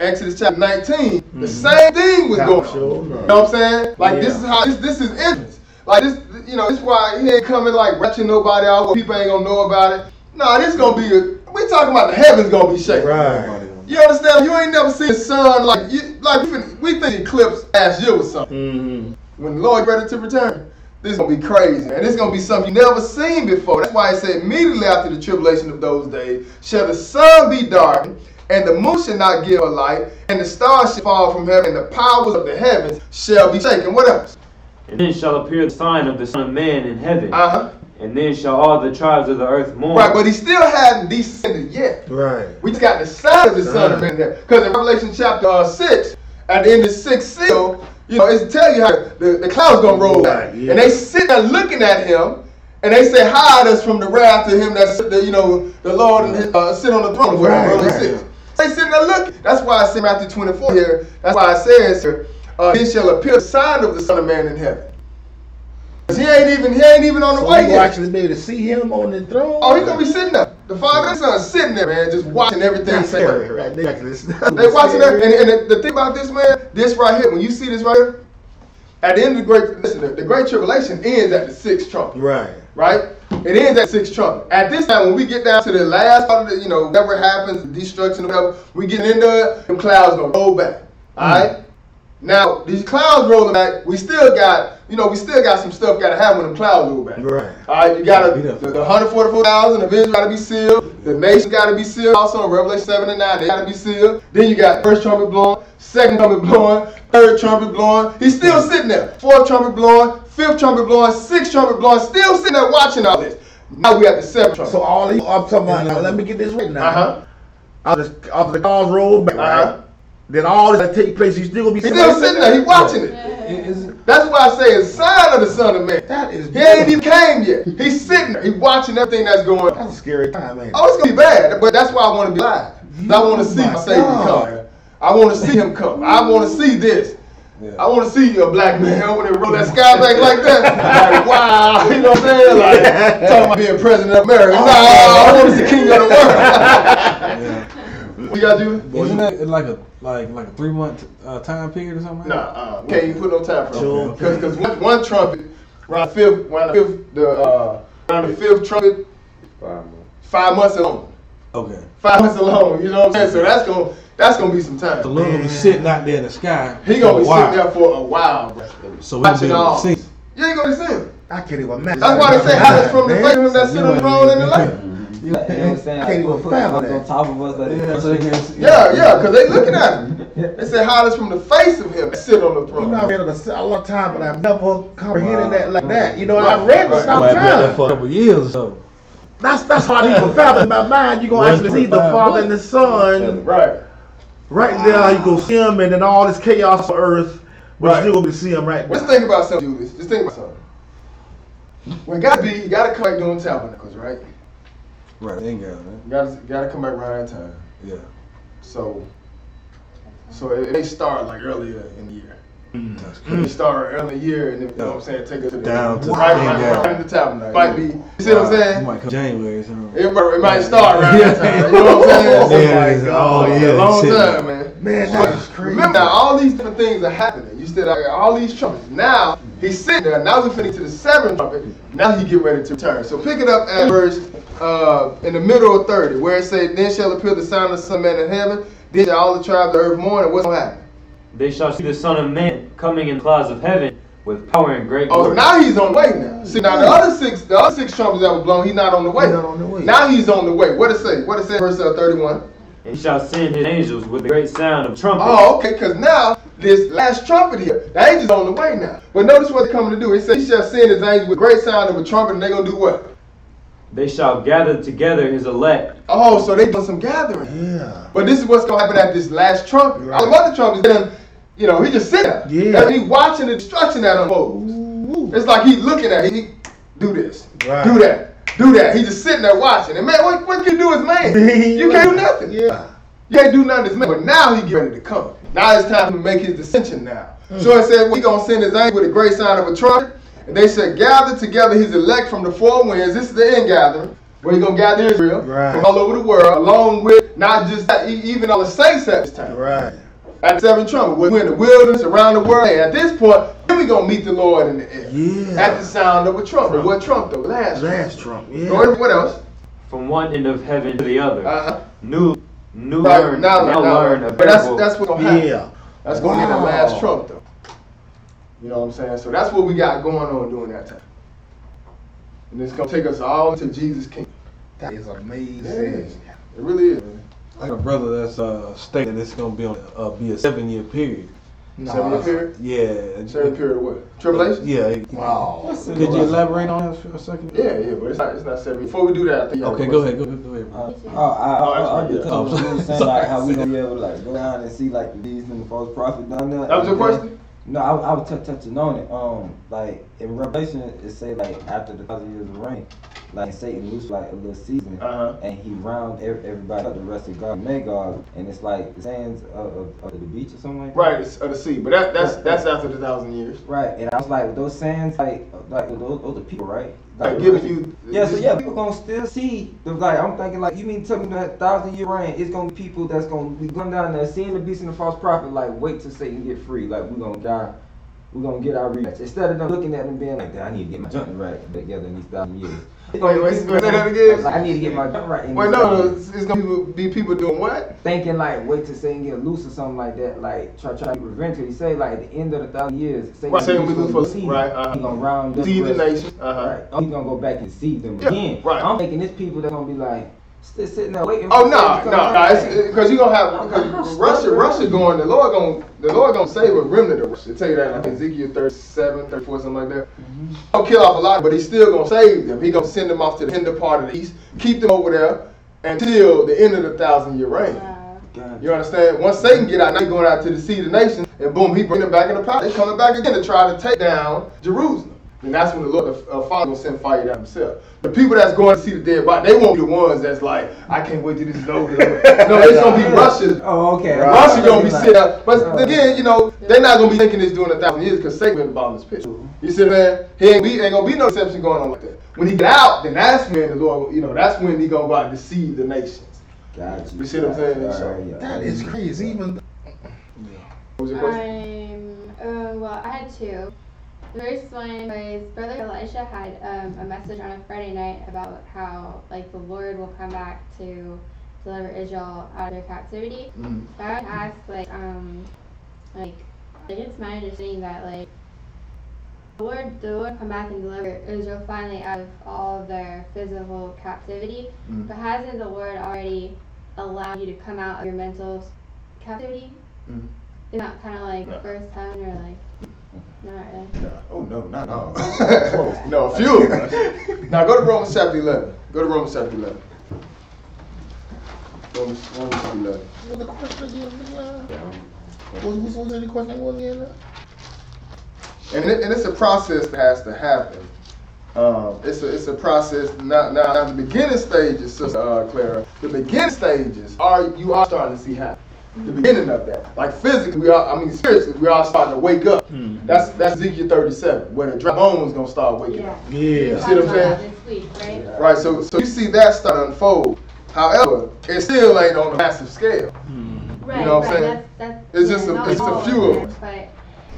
Exodus chapter 19, the same thing was going on. You know what I'm saying? Like, this is how, this is entrance. Like, this, you know, this is why he ain't coming, like, retching nobody out where people ain't going to know about it. Nah, this is going to be, we talking about the heavens going to be shaken. Right. You understand? You ain't never seen the sun, like, we think eclipse last year was something. When the Lord ready to return, this is going to be crazy. And this is going to be something you never seen before. That's why it said immediately after the tribulation of those days, shall the sun be darkened, and the moon shall not give a light, and the stars shall fall from heaven, and the powers of the heavens shall be shaken. What else? And then shall appear the sign of the Son of Man in heaven. Uh-huh. And then shall all the tribes of the earth mourn. Right, but he still hadn't descended yet. Right. We just got the sign of the Son of Man there. Because in Revelation chapter 6, at the end of the sixth seal, you know, it's tell you how the clouds gonna roll back. Yeah. And they sit there looking at him, and they say, hide us from the wrath of him that's, you know, the Lord and sit on the throne. Right, Revelation right. 6. They sitting there looking. That's why I say Matthew 24 here. That's why I says here, then shall appear the sign of the Son of Man in heaven. He ain't even on the So way you yet. actually be able to see him on the throne? Oh, he's gonna be sitting there. The Father and Son sitting there, man, just watching everything. That's take scary, place. right? They actually They watching that, and the thing about this, man, this right here, when you see this right here, at the end of the Great Tribulation ends at the sixth trumpet. Right. Right? It ends at sixth trumpet. At this time, when we get down to the last part of the, you know, whatever happens, the destruction or whatever, we get into it, them clouds gonna roll back. Alright? Now, these clouds rolling back, we still got some stuff gotta happen when them clouds roll back. Right. Alright, you gotta, the 144,000 of Israel gotta be sealed, the nation gotta be sealed, also in Revelation 7 and 9, they gotta be sealed. Then you got first trumpet blowing, second trumpet blowing, third trumpet blowing. He's still sitting there. Fourth trumpet blowing, fifth trumpet blowing, sixth trumpet blowing, still sitting there watching all this. Now we at the seventh trumpet. So all these, I'm talking about now, let me get this right now. Uh-huh. After the cars roll back, right? Then all this that take place, he's still gonna be He's still sitting there, he watching it. That's why I say it's a sign of the Son of Man. That is He ain't even came yet. He's sitting there, he watching everything that's going on. That's a scary time, man. Oh, it's gonna be bad, but that's why I want to be alive. I want to see my Savior come. I want to see him come. I want to see this. I want to see a black man when they roll that sky back like that. Like, wow, you know what I'm saying? Like, talking about being president of America. Nah, I want to see king of the world. What you gotta do? Isn't that like a 3-month time period or something? Nah, can't even put no time for Sure. it. Because one trumpet, around the fifth trumpet, 5 months alone. Okay. 5 months alone. You know what I'm saying? So that's gonna be some time. The Lord will be sitting out there in the sky. He gonna be sitting there for a while, bro. So we'll be Watching able all. to see. You ain't gonna see him. I can't even imagine. That's why they say highlights from the face of him that sit on the throne in the light. You know what I'm saying? Can't even Put fathom us that. on top of us. Like, So they can see. Yeah, because they looking at him. They say highlights from the face of him that sit on the You throne. know, I read it a long time, but I've never comprehended that like that. You know, Right, I read it right. some Might be out there time. for a couple years or so. That's hard to even fathom in my mind. You're going to actually see the Father and the Son Right. right there. You go see him, and then all this chaos on earth, but Right. you still going to see him right Let's there. think about something, Julius. Just think about something. When you gotta come back doing tabernacles, right? Right. Ain't got it. You gotta come back right in time. Yeah. So it may start like earlier in the year. That's It may start early in the year, and then, you know what I'm saying, take it to the Down to right in the tabernacle. Might be. You see what I'm You saying? might come January or something. It might start right in time. You know what I'm saying? Yeah, oh, It's yeah, a long shit. time, man. Man, that is crazy. Remember now, all these different things are happening. You still got all these trumpets. Now he's sitting there. Now we finna to the seventh trumpet. Now he get ready to return. So pick it up at verse in the middle of 30, where it says, "Then shall appear the sign of the Son of Man in heaven. Then shall all the tribes of the earth mourn." And what's gonna happen? They shall see the Son of Man coming in clouds of heaven with power and great Oh, glory. now he's on the way now. See, now the other six trumpets that were blown, he's not on the way. He's not on the way. Now he's on the way. What it say? What it say? Verse 31. And he shall send his angels with a great sound of trumpet. Oh, okay, because now this last trumpet here, the angels on the way now. But notice what they're coming to do. He said he shall send his angels with great sound of a trumpet, and they're gonna do what? They shall gather together his elect. Oh, so they doing some gathering. Yeah. But this is what's gonna happen at this last trumpet. Right. All the other trumpets, then, he just sitting there. Yeah. And he watching the destruction that unfolds. Ooh. It's like he looking at it. He do this, Right. do that. He just sitting there watching. And man, what can you do as man? You can't do nothing. Yeah. You can't do nothing as man. But now he get ready to come. Now it's time to make his dissension now. So it said, we gonna send his angel with a great sound of a trumpet, and they shall gather together his elect from the four winds. This is the end gathering, where he's gonna gather Israel Right. from all over the world, along with not just that, even all the saints at this time. Right. At the seventh trumpet, we're in the wilderness around the world, and at this point, then we gonna meet the Lord in the air. Yeah. At the sound of a trumpet. What trump though? Last Trump. Yeah. Go ahead, what else? From one end of heaven to the other. Uh-huh. New Right, learn, now learn a but that's parable. what's gonna happen. Yeah. That's gonna be the Wow. last trump though. You know what I'm saying? So that's what we got going on during that time. And it's gonna take us all to Jesus' kingdom. That is amazing. It really is, man. I got a brother that's stating that it's gonna be be a 7-year period. No, 7-year period? Yeah. 7 period of what? Tribulation? Yeah. Wow. Could you elaborate on that for a second? Yeah, but it's not 7. Before we do that, I think Okay, go ahead. Go ahead. I just yeah. told you what saying like how we gonna be able to like go down and see like the beast and the false prophet down there. That was your question? No, I was touching on it. Like in Revelation, it say like after the 1,000 years of reign, like Satan loosed like a little season, and he round everybody up the rest of God and Magog, and it's like the sands of the beach or something like that. Right, it's of the sea. But that's after the 1,000 years. Right, and I was like, those sands, like those are people, right? Like giving you. Yeah, so yeah, people gonna still see the like. I'm thinking like, you mean to tell me that 1,000-year reign, it's gonna be people that's gonna be going down there seeing the beast and the false prophet, like wait till Satan get free, like we're gonna die, we're gonna get our rematch. Instead of them looking at them being like, I need to get my junk right together in these 1,000 years. Wait, say that again? Like, I need to get my junk right. In Wait, these no, 1,000 years. it's gonna be people doing what? Thinking like, wait till Satan get loose or something like that, like try to get revenge. He say like at the end of the 1,000 years, Satan Right, Satan gonna will be loose for- deceived. right, He gonna round up See the the rest. nation. Right. Oh, he's gonna go back and see them Yeah, again. right. I'm thinking it's people that gonna be like still sitting there waiting. Oh for no, Satan to come back. it's because you're gonna have because Russia going. The Lord gonna save a remnant of Russia. Tell you that like Ezekiel 37, 34, something like that. He'll kill off a lot, but he's still gonna save them. He gonna send them off to the hinder part of the east, keep them over there until the end of the 1,000-year reign. God. You understand? Once Satan get out, now he's going out to the sea of the nation, and boom, he bring them back in the palace. They coming back again to try to take down Jerusalem. And that's when the Lord, the Father, gonna send fire down himself. The people that's going to see the dead body, they won't be the ones that's like, I can't wait till this is over. No, it's gonna be Russia. Oh, okay. Russia gonna be sitting up. But again, they're not gonna be thinking it's doing 1,000 years because Satan been involved in this picture. You see what I'm saying? Ain't gonna be no deception going on like that. When he get out, then that's when the Lord, that's when he gonna go out and deceive the nations. Gotcha. You see what I'm saying? Right, So, yeah. That is crazy. Even What was your question? Well, I had two. The first one was Brother Elisha had a message on a Friday night about how like the Lord will come back to deliver Israel out of their captivity. Mhm. So I would ask like it's my understanding that like the Lord come back and deliver Israel finally out of all of their physical captivity. Mhm. But hasn't the Lord already allowed you to come out of your mental captivity? Mhm. Is that kind of like No. the first time or like not really? No. Oh no, not all. No, a few of us. Now go to Romans chapter 11. Go to Romans chapter 11. Romans chapter 11. what the question again? What was any question again? And it's a process that has to happen. It's a process. Now the beginning stages, Sister Clara. The beginning stages you are starting to see happen. The beginning of that, like physically, spiritually, we are starting to wake up. That's Ezekiel 37, where the dry bones gonna start waking up. Yeah. See what I'm saying? This week, right? Right. So you see that start to unfold. However, it still ain't on a massive scale. Right, know what I'm saying? That's It's just not it's a all few of of it, them. but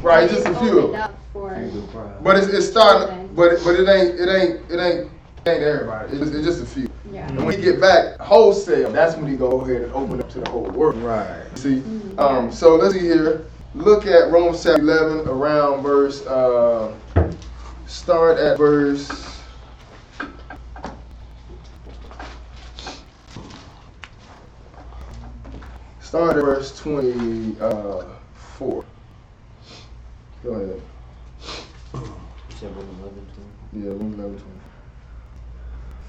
Right. It's just a few of opened them. up for But it's starting. But it ain't everybody. It's just a few. yeah. And when he get back wholesale, that's when he go ahead and open up to the whole world. Right. See, so let's see here. look at Romans chapter 11 around verse, start at verse, start at verse 24. Go ahead. Yeah, Romans 11:24.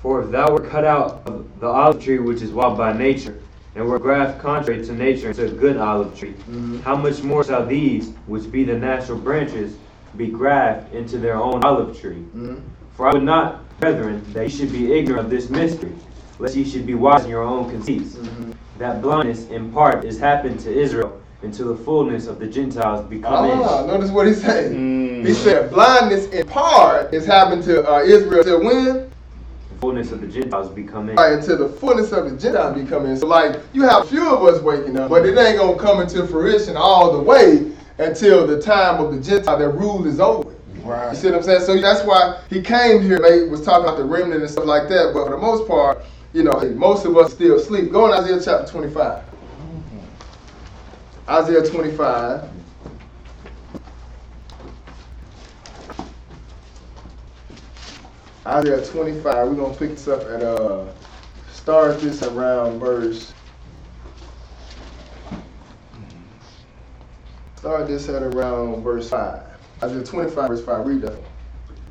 For if thou were cut out of the olive tree which is wild by nature, and were grafted contrary to nature into a good olive tree, how much more shall these, which be the natural branches, be grafted into their own olive tree? For I would not, brethren, that ye should be ignorant of this mystery, lest ye should be wise in your own conceits, that blindness in part is happened to Israel, until the fullness of the Gentiles become in. Notice what he said. He said blindness in part is happened to Israel till when? The fullness of the Gentiles become in. Right, until the fullness of the Gentiles become in. So like, you have a few of us waking up, but it ain't going to come into fruition all the way until the time of the Gentile, their rule is over. Right. You see what I'm saying? So that's why he came here, was talking about the remnant and stuff like that, but for the most part, you know, most of us still sleep. Go in Isaiah chapter 25. Isaiah 25. Isaiah 25, we're going to pick this up at, start this around verse, start this at around verse 5. Isaiah 25, verse 5, read that.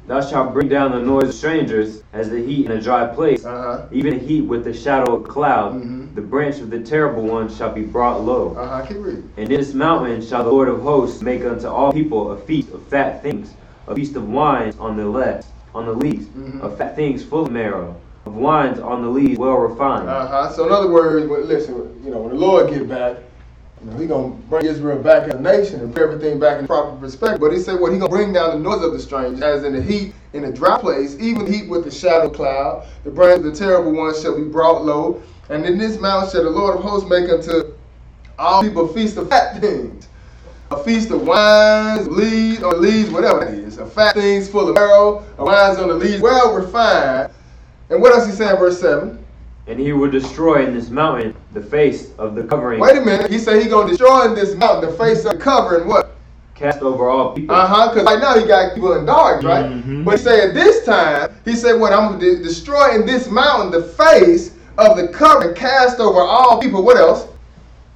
Thou shalt bring down the noise of strangers as the heat in a dry place, even the heat with the shadow of a cloud. The branch of the terrible one shall be brought low. Keep reading. And in this mountain shall the Lord of hosts make unto all people a feast of fat things, a feast of wines on the lees, of fat things full of marrow, of wines on the lees well refined. So in other words, listen, you know, when the Lord get back, you know, He gonna bring Israel back as a nation and put everything back in proper perspective. But He said, He gonna bring down the noise of the strangers, as in the heat in a dry place, even heat with the shadow cloud. The branch of the terrible one shall be brought low, and in this mountain shall the Lord of hosts make unto all people a feast of fat things, a feast of wines, lees, or lees, whatever it is, of fat things full of marrow, of wines on the lees, well refined. And what else He saying, verse 7? And He will destroy in this mountain the face of the covering. Wait a minute. He said He gonna destroy in this mountain the face of the covering what? Cast over all people. Because right now He got people in dark, right? But He said this time, He said what? I'm gonna destroy in this mountain the face of the covering, cast over all people. What else?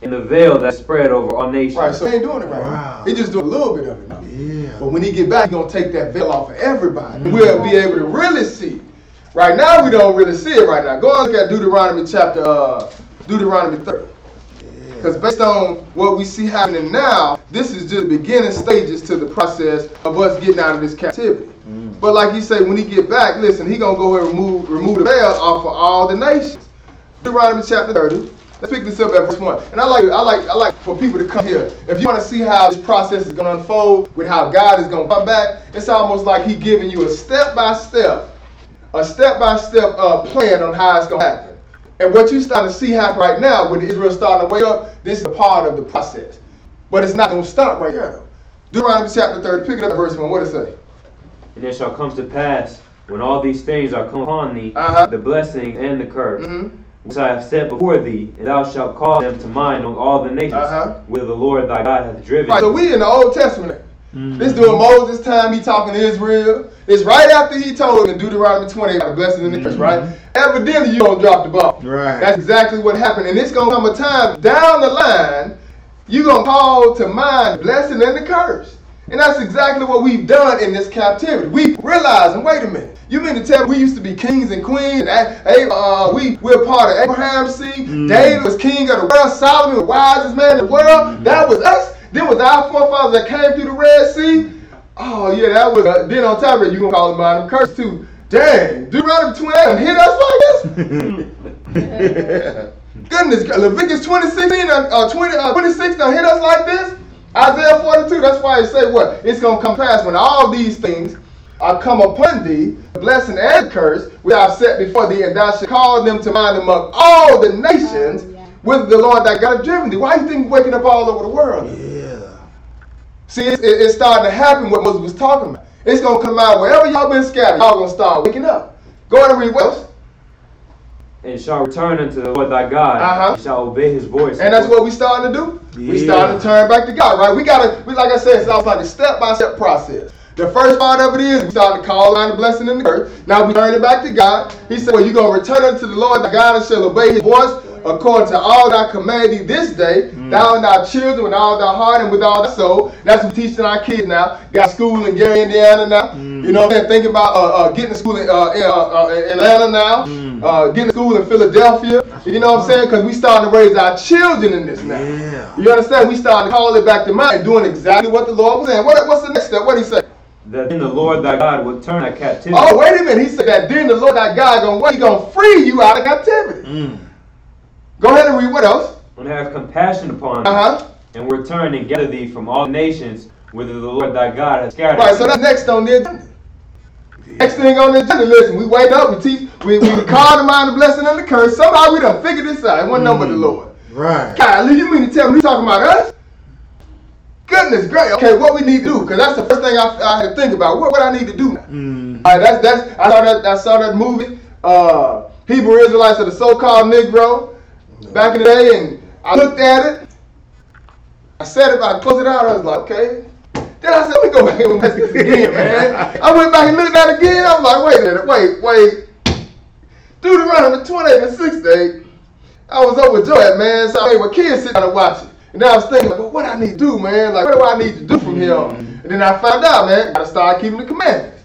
And the veil that spread over all nations. Right, so He ain't doing it right now. He just doing a little bit of it now. Yeah. But when He get back, He gonna take that veil off of everybody. We'll be able to really see. Right now, we don't really see it right now. Go and look at Deuteronomy 30. Because based on what we see happening now, this is just beginning stages to the process of us getting out of this captivity. But like He said, when He get back, listen, He gonna go ahead and remove the veil off of all the nations. Deuteronomy chapter 30. Let's pick this up at verse 1. And I like for people to come here. If you want to see how this process is going to unfold, with how God is going to come back, it's almost like He giving you a step-by-step plan on how it's going to happen. And what you starting to see happen right now, with Israel starting to wake up, this is a part of the process. But it's not going to stop right here. Deuteronomy chapter 30, pick it up at verse 1. What does it say? And it shall come to pass, when all these things are come upon thee, the blessing and the curse, which I have set before thee, and thou shalt call them to mind on all the nations, where the Lord thy God hath driven. Right, so we in the Old Testament. This during Moses' time, he talking to Israel. It's right after he told him in Deuteronomy 20 about the blessings and the curse, right? Evidently, you don't drop the ball. Right. That's exactly what happened. And it's going to come a time down the line, you're going to call to mind the blessing and the curse. And that's exactly what we've done in this captivity. We realizing, wait a minute, you mean to tell me we used to be kings and queens? We're part of Abraham's seed. David was king of the world. Solomon was the wisest man in the world. That was us. Then was our forefathers that came through the Red Sea. Oh yeah, that was. Then on top of it, you gonna call them by them curse too. Dang, Deuteronomy 28 hit us like this. Goodness, Leviticus 26 done hit us like this. Isaiah 42, that's why it say what? It's going to come past when all these things are come upon thee, the blessing and curse, which I have set before thee, and thou shalt call them to mind among all the nations, with the Lord thy God have driven thee. Why do you think we're waking up all over the world? Yeah. See, it's starting to happen what Moses was talking about. It's going to come out wherever y'all been scattered, y'all going to start waking up. Go ahead and read what else? and shall return unto the Lord thy God, and shall obey his voice. And that's what we starting to do. We starting to turn back to God, right? We like I said, it's like a step-by-step process. The first part of it is we started to call on the blessing and the curse. Now we turn it back to God. He said, well, you're going to return unto the Lord thy God and shall obey his voice according to all that I command thee this day. Thou and thy children with all thy heart and with all thy soul. That's what we're teaching our kids now. Got school in Gary, Indiana now. You know what I'm saying? Thinking about getting to school in Atlanta now. Getting to school in Philadelphia. You know what I'm saying? Because we starting to raise our children in this now. Yeah. You understand? We starting to call it back to mind, doing exactly what the Lord was saying. What's the next step? What did he say? That then the Lord thy God will turn thy captivity. Oh, wait a minute. He said that then the Lord thy God He gonna free you out of captivity. Go ahead and read. What else? And have compassion upon thee, and return and gather thee from all nations whither the Lord thy God has scattered. Right, so that's next on the agenda. Next thing on the agenda, listen, we wake up, we teach, we call to mind the blessing and the curse. Somehow we done figured this out. It wasn't nothing but the Lord. Right. God, you mean to tell me you talking about us? Goodness great. Okay, what we need to do, because that's the first thing I had to think about. What I need to do now? All right, I saw that movie, Hebrew Israelites of the so-called Negro, back in the day, and I looked at it. I said it, I closed it out, I was like, okay. Then I said, let me go back and watch this again, man. I went back and looked at it again, I was like, wait a minute, wait. Deuteronomy 28 and 6 day, I was overjoyed, man. So I made my kids sit down and watch it. And then I was thinking, like, well, what I need to do, man? Like, what do I need to do from here on? And then I found out, man, I gotta start keeping the commandments.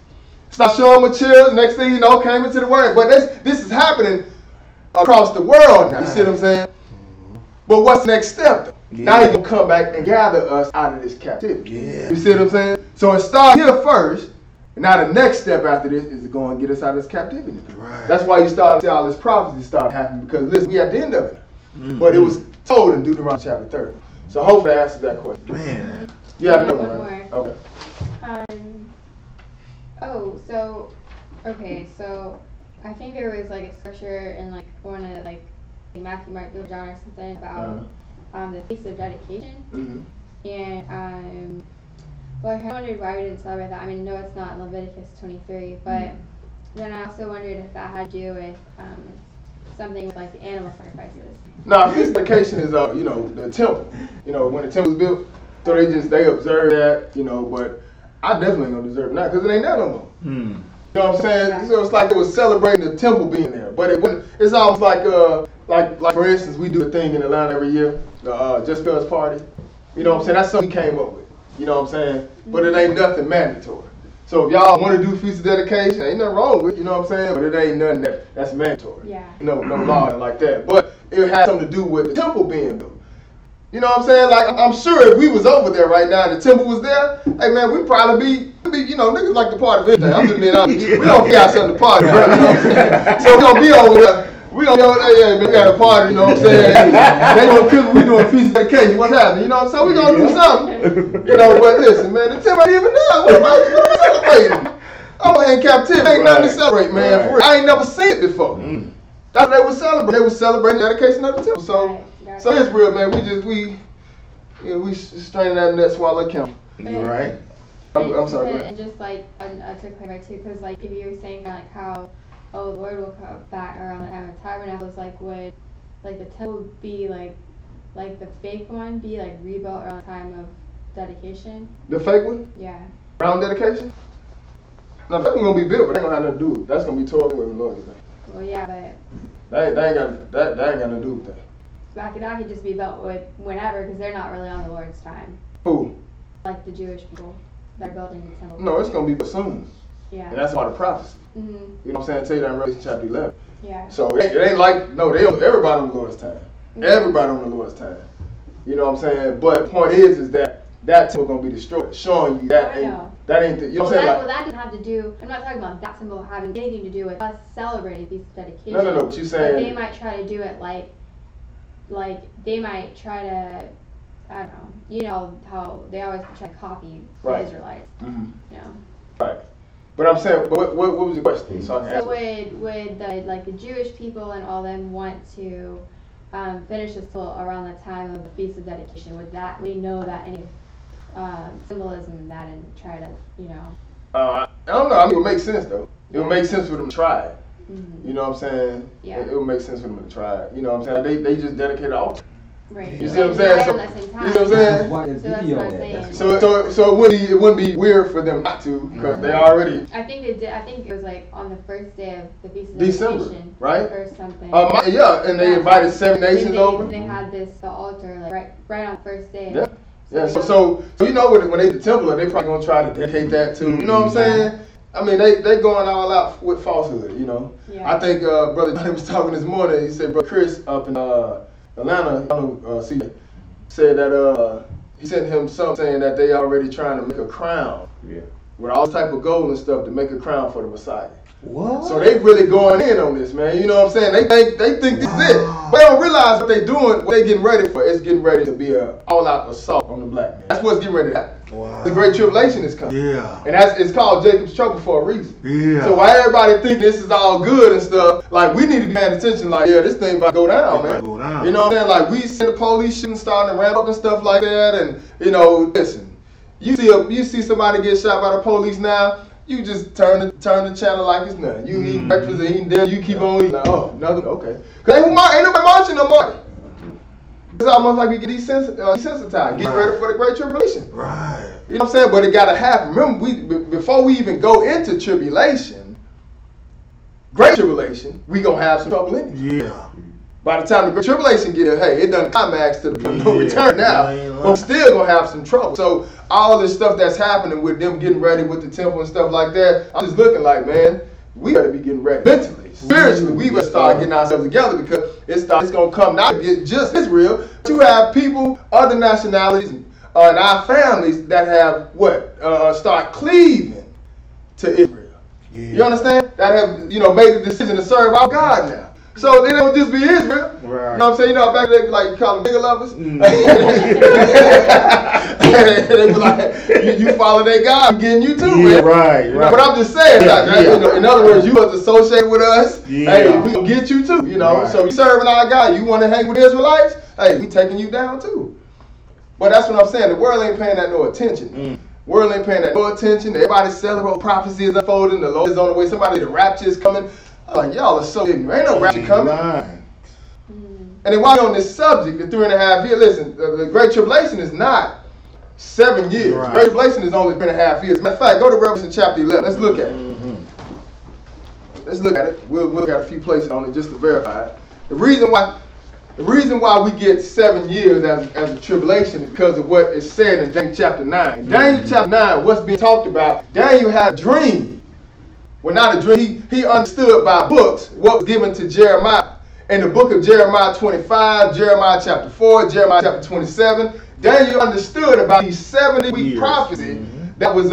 Start showing my children, next thing you know, came into the word. But this is happening across the world now, you see what I'm saying? But what's the next step, though? Yeah. Now he's going to come back and gather us out of this captivity. Yeah. You see what I'm saying? So it starts here first, and now the next step after this is to go and get us out of this captivity. Right. That's why you start to see all this prophecy start happening, because listen, we at the end of it. But it was told in Deuteronomy chapter 30. So hopefully that answers that question. Man. Yeah, one more. Okay. So I think there was like a scripture in like one of like Matthew, Mark, Luke, John or something about the Feast of Dedication. And well, I wondered why we didn't celebrate that. I mean, no, it's not in Leviticus 23, but then I also wondered if that had to do with something with like the animal sacrifices. No, Feast of Dedication is the temple. When the temple was built, so they observe that, but I definitely ain't gonna observe it now because it ain't there no more. You know what I'm saying? So it's like it was celebrating the temple being there, but it wasn't. It's almost like for instance, we do a thing in Atlanta every year, the Just Cause party. You know what I'm saying? That's something we came up with. You know what I'm saying? But it ain't nothing mandatory. So if y'all want to do Feast of Dedication, ain't nothing wrong with it, you know what I'm saying? But it ain't nothing that's mandatory. Yeah. No law like that. But it has something to do with the temple being built. You know what I'm saying? Like, I'm sure if we was over there right now and the temple was there, hey man, we'd probably be niggas like to party everything. I'm just being honest. We don't figure out something to party, bro. You know what I'm saying? So we gonna be over there. We gonna be over there, we got a party, you know what I'm saying? They gonna cook, we doing Feast of Dedication. What's happening? You know what I'm saying? We gonna do something. But listen, man, the temple ain't even there. What am I celebrating? I'm in captivity. Ain't nothing to celebrate, man. For real. I ain't never seen it before. That's what they was celebrating. They was celebrating the dedication of the temple. So it's real, man. We straining that net, swallow count. You right? I'm sorry. And just like to clarify too, because like if you were saying like how the Lord will come back around the time of tabernacles, like would like the temple be like the fake one be like rebuilt around the time of dedication? The fake one? Yeah. Around dedication? No, that's gonna be built, but they ain't gonna have nothing to do with it. That's gonna be totally with the Lord. Well, yeah, but that ain't got nothing to do with that. that could just be built with whenever, because they're not really on the Lord's time. Who? Like the Jewish people that are building the temple. No, it's gonna be soon. Yeah. And that's part of prophecy. You know what I'm saying? I tell you that in Revelation chapter 11. Yeah. So it ain't like, no, everybody on the Lord's time. Everybody on the Lord's time. You know what I'm saying? But the point is that temple gonna be destroyed, showing you that ain't the, you know what I'm saying? Well, that didn't have to do, I'm not talking about that symbol having anything to do with us celebrating Feast of Dedication. No, what you saying? But they might try to do it like they might try to, I don't know, you know how they always try to copy the Israelites. You know. Right. But I'm saying, what was your question? So would the Jewish people and all them want to finish this till around the time of the Feast of Dedication? Would we know that any symbolism in that and try to, I don't know. I mean, it would make sense though. It would make sense for them to try it. You know what I'm saying? Yeah. It would make sense for them to try it. You know what I'm saying? They just dedicated an altar. Right. You see what I'm saying? So, At the same time. you see what I'm saying? Watch this So that's video what I'm on saying. that. So it wouldn't be weird for them not to, because they already I think they did. I think it was like on the first day of the Feast of December, Dedication, right? or something. yeah, and they invited 7 nations over. They had the altar like right on the first day. Yeah. Yeah, so you know when they the temple, they probably gonna try to dedicate that too. You know what I'm saying? I mean, they going all out with falsehood. You know. Yeah. I think Brother Johnny was talking this morning. He said, Brother Chris up in Atlanta, CJ, said that he sent him something saying that they already trying to make a crown. Yeah. With all type of gold and stuff to make a crown for the Messiah. What? So they really going in on this, man. You know what I'm saying? They think this is it. But they don't realize what they doing, what they getting ready for. It's getting ready to be a all-out assault on the black man. That's what's getting ready to happen. Wow. The Great Tribulation is coming. Yeah. And it's called Jacob's Trouble for a reason. Yeah. So why everybody think this is all good and stuff, like we need to be paying attention, like, yeah, this thing about to go down, man. Go down. You know what I'm saying? Like we see the police shooting, starting to ramp up and stuff like that, and you know, listen, you see somebody get shot by the police now, you just turn the channel like it's nothing. You eat breakfast and eating dinner, you keep on eating like, oh, nothing, okay. Cause ain't nobody marching no more. It's almost like we get desensitized, get ready for the Great Tribulation. Right. You know what I'm saying? But it gotta happen. Remember, before we even go into tribulation, Great Tribulation, we gonna have some trouble in it. Yeah. By the time the Great Tribulation get here, hey, it done climax to the no return now. Yeah. But we're still gonna have some trouble. So all this stuff that's happening with them getting ready with the temple and stuff like that, I'm just looking like, man, we better be getting ready mentally, spiritually. We better start getting ourselves together because it's gonna come not just Israel, but you have people, other nationalities, and our families that have start cleaving to Israel. Yeah. You understand? That have made the decision to serve our God now. So they don't just be Israel. Right. You know what I'm saying? You know, back then, like, you call them nigga lovers. They be like, you follow their God, I'm getting you too, man. Right. But I'm just saying, in other words, you was associated with us. Yeah. Hey, we gonna get you too, Right. So you serving our God, you want to hang with Israelites? Hey, we taking you down too. But that's what I'm saying. The world ain't paying that no attention. World ain't paying that no attention. Everybody's celebrating prophecy is unfolding. The Lord is on the way. The rapture is coming. I'm like, y'all are so ignorant. Ain't no rapture coming. Right. And then while you're on this subject, the 3.5 years, listen, the Great Tribulation is not 7 years. Right. Great Tribulation is only 3.5 years. Matter of fact, go to Revelation chapter 11. Let's look at it. Let's look at it. We'll look at a few places on it just to verify it. The reason why we get 7 years as a tribulation is because of what is said in Daniel chapter 9. In Daniel chapter 9, what's being talked about, Daniel had a dream. Well, not a dream. He understood by books what was given to Jeremiah. In the book of Jeremiah 25, Jeremiah chapter 4, Jeremiah chapter 27, Daniel understood about these 70-week prophecy that was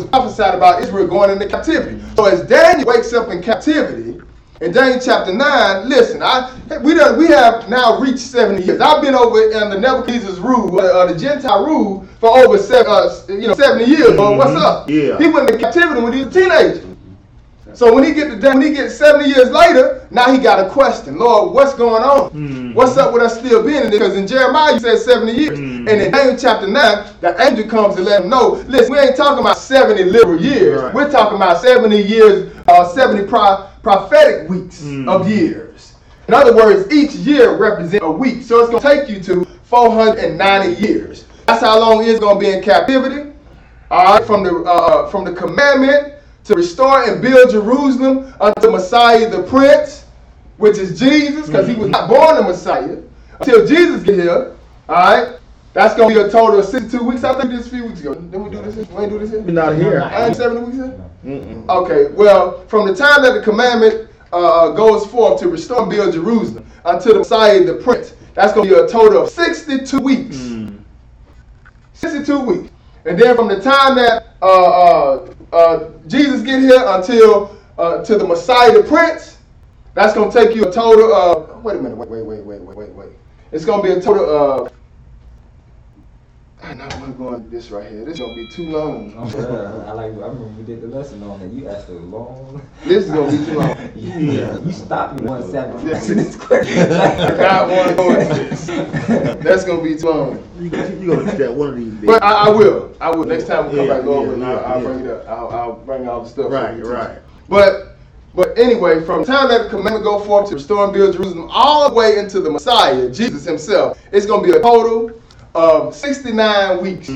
prophesied about Israel going into captivity. So as Daniel wakes up in captivity, in Daniel chapter 9, listen, we have now reached 70 years. I've been over under Nebuchadnezzar's rule, the Gentile rule, for over 70 years. But what's up? Yeah. He went into captivity when he was a teenager. So when he gets 70 years later, now he got a question. Lord, what's going on? What's up with us still being in this? Because in Jeremiah you said 70 years. And in Daniel chapter 9, the angel comes to let him know, listen, we ain't talking about 70 literal years. Right. We're talking about 70 years, 70 prophetic weeks of years. In other words, each year represents a week. So it's going to take you to 490 years. That's how long it's going to be in captivity. All right, from the commandment to restore and build Jerusalem unto Messiah the Prince, which is Jesus, because he was not born a Messiah until Jesus get here. All right, that's gonna be a total of 62 weeks. I think this a few weeks ago. Didn't we do this? We ain't do this here. We're not here. I ain't 70 weeks here. Okay, well, from the time that the commandment goes forth to restore and build Jerusalem until the Messiah the Prince, that's gonna be a total of 62 weeks. 62 weeks. And then from the time that Jesus get here until to the Messiah the Prince, that's gonna take you a total of wait. It's gonna be a total of I want to go on this right here. This is gonna be too long. I remember we did the lesson on it. You asked a long. This is gonna be too long. Yeah. You stopped me one second. Asking this question. I want to go into this. That's gonna be too long. You gonna do that one of these days. But I will. Next time we come back over, yeah. I'll bring it up. I'll bring all the stuff. Right. But But anyway, from the time that the commandment go forth to restore and build Jerusalem all the way into the Messiah, Jesus himself, it's going to be a total of 69 weeks,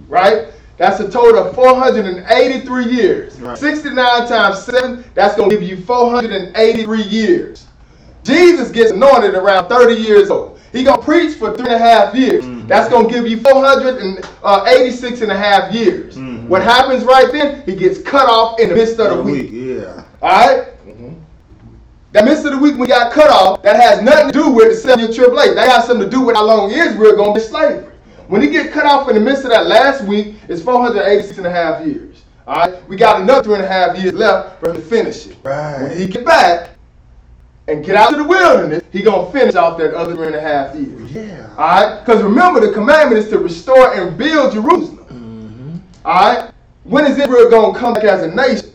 right? That's a total of 483 years. Right. 69 times 7, that's going to give you 483 years. Jesus gets anointed around 30 years old. He going to preach for 3.5 years. That's going to give you 486 and a half years. What happens right then? He gets cut off in the midst of the week. Yeah. All right? The midst of the week when he got cut off, that has nothing to do with the 7-year tribulation. That has something to do with how long Israel going to be slavery. When he get cut off in the midst of that last week, it's 486 and a half years. All right? We got another 3.5 years left for him to finish it. Right. When he get back and get out to the wilderness, he going to finish off that other 3.5 years. Yeah. All right? Because remember, the commandment is to restore and build Jerusalem. All right? When is Israel going to come back as a nation?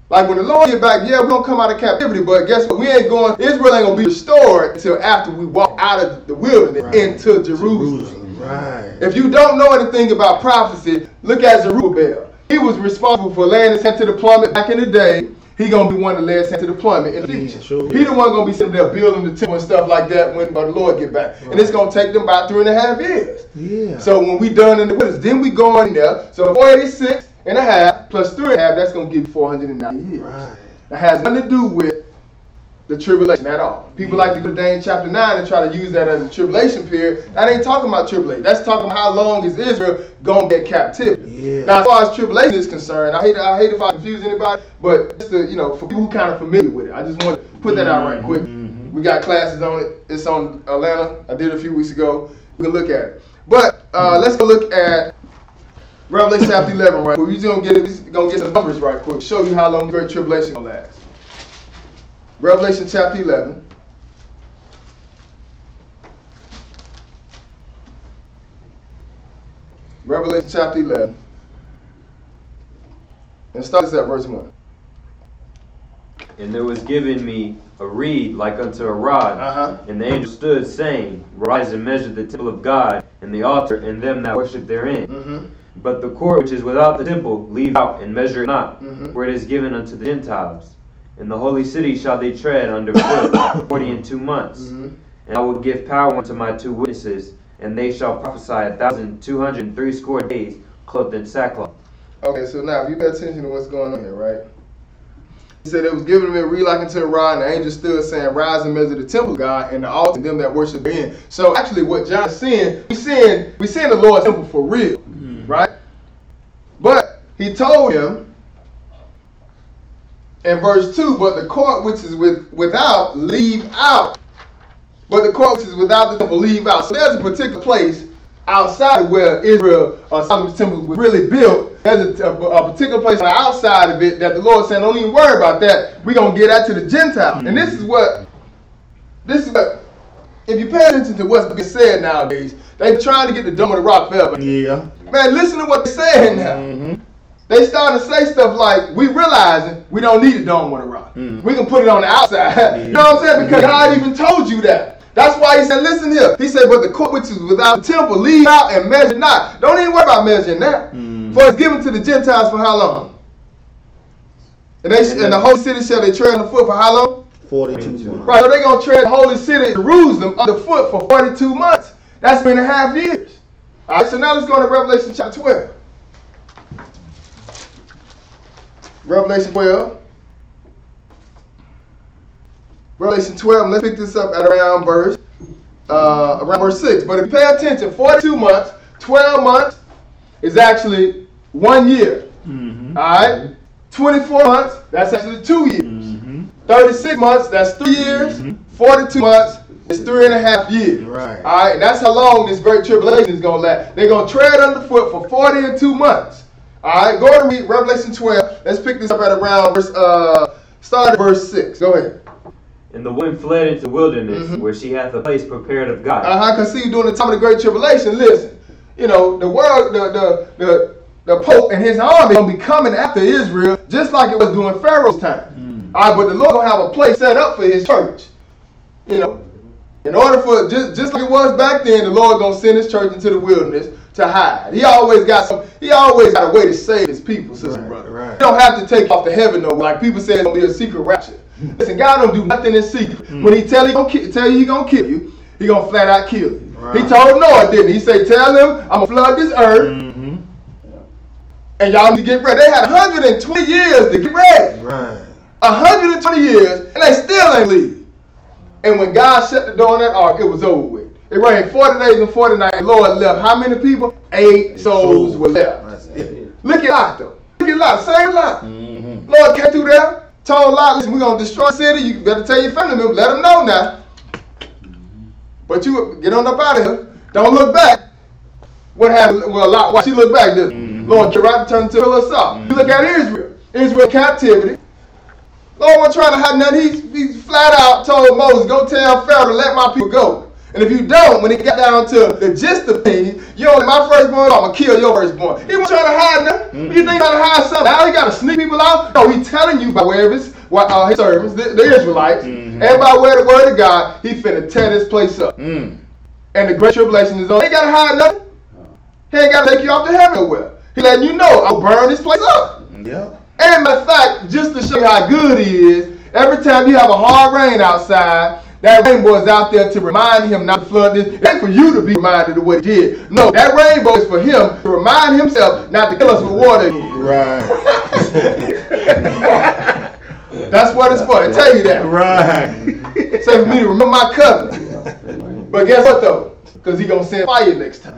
Like when the Lord get back, yeah, we're going to come out of captivity, but guess what? Israel ain't going to be restored until after we walk out of the wilderness into Jerusalem. Right. If you don't know anything about prophecy, look at Zerubbabel. He was responsible for laying his hand to the plummet back in the day. He going to be one to lay his hand to the plummet in the future. Sure. He the one going to be sitting there building the temple and stuff like that when the Lord get back. Right. And it's going to take them about 3.5 years. Yeah. So when we done in the wilderness, then we go in there. So 486 and a half plus 3.5, that's going to give you 490 years. Right. That has nothing to do with the tribulation at all. People like to go to Daniel chapter 9 and try to use that as a tribulation period. That ain't talking about tribulation. That's talking about how long is Israel going to get captivity. Yeah. Now, as far as tribulation is concerned, I hate if I confuse anybody, but just to, for people who kind of familiar with it, I just want to put that out right quick. We got classes on it. It's on Atlanta. I did it a few weeks ago. We can look at it. But let's go look at Revelation chapter 11 right quick. We're just going to get some numbers right quick. Show you how long the great tribulation going to last. Revelation chapter 11. Revelation chapter 11. And start this at verse 1. And there was given me a reed like unto a rod, and the angel stood, saying, Rise and measure the temple of God, and the altar, and them that worship therein. But the court which is without the temple leave out, and measure it not, for it is given unto the Gentiles. In the holy city shall they tread under foot 42 months. And I will give power unto my 2 witnesses, and they shall prophesy 1,260 days, clothed in sackcloth. Okay, so now if you pay attention to what's going on here, right? He said it was given to me a reed like unto a rod, and the angel stood, saying, Rise and measure the temple of God, and the altar, and them that worship therein. So actually what John is saying, we seeing the Lord's temple for real, right? But he told him, in verse 2, but the court which is without, leave out. But the court which is without the temple, leave out. So there's a particular place outside where Israel or Solomon's temple was really built. There's a particular place on the outside of it that the Lord said, don't even worry about that. We're going to get that to the Gentiles. And this is what, if you pay attention to what's being said nowadays, they're trying to get the Dome of the Rock forever. Yeah. Man, listen to what they're saying now. They starting to say stuff like, we realizing we don't need a dome with a rock. We can put it on the outside. You know what I'm saying? Because God even told you that. That's why he said, listen here. He said, but the court which is without the temple, leave out and measure not. Don't even worry about measuring that. For it's given to the Gentiles for how long? And the whole city shall they tread underfoot for how long? 42 months. Right, so they're going to tread the holy city, Jerusalem, underfoot for 42 months. That's 3.5 years. All right, so now let's go to Revelation chapter 12. Revelation 12. Revelation 12, let's pick this up at around verse 6. But if you pay attention, 42 months, 12 months is actually 1 year. All right? 24 months, that's actually 2 years. 36 months, that's 3 years. 42 months is 3.5 years. Right. All right, and that's how long this great tribulation is going to last. They're going to tread underfoot for 42 months. All right, go to read Revelation 12. Let's pick this up at around start at verse 6. Go ahead. And the woman fled into the wilderness, where she hath a place prepared of God. Because see, during the time of the great tribulation, listen, the world, the Pope and his army going to be coming after Israel, just like it was during Pharaoh's time. All right, but the Lord going to have a place set up for his church. In order for, just like it was back then, the Lord gonna send his church into the wilderness to hide. He always got a way to save his people, sister, brother. Right. You don't have to take off to heaven though, like people say it's gonna be a secret rapture. Listen, God don't do nothing in secret. When he tell you he gonna kill you, he gonna flat out kill you. Right. He told Noah, didn't he? He say, tell him I'm gonna flood this earth. And y'all need to get ready. They had 120 years to get ready. Right. 120 years, and they still ain't leave. And when God shut the door on that ark, it was over with. It rained 40 days and 40 nights. The Lord left how many people? 8 souls were left. Look at Lot, though. Look at Lot, same Lot. Lord came through there, told Lot, listen, we're going to destroy the city. You better tell your family members, let them know now. But you get on up out of here. Don't look back. What happened? Well, Lot, why she look back? Lord, get right turned to the pillar of salt. You look at Israel. Israel captivity. Lord wasn't trying to hide nothing. He flat out told Moses, go tell Pharaoh to let my people go. And if you don't, when it got down to the gist of things, you know, my firstborn, I'm going to kill your firstborn. He wasn't trying to hide nothing. You think he's trying to hide something? Now he got to sneak people out? No, he's telling you by way of his servants, the Israelites, and by way of the word of God, he finna tear this place up. And the great tribulation is on. He ain't got to hide nothing. He ain't got to take you off to heaven nowhere. He letting you know, I'll burn this place up. Yeah. And matter of fact, just to show you how good he is, every time you have a hard rain outside, that rainbow is out there to remind him not to flood this. It ain't for you to be reminded of what he did. No, that rainbow is for him to remind himself not to kill us with water again. Right. That's what it's for, to tell you that. Right. So for me to remember my covenant. But guess what though? Because he going to send fire next time.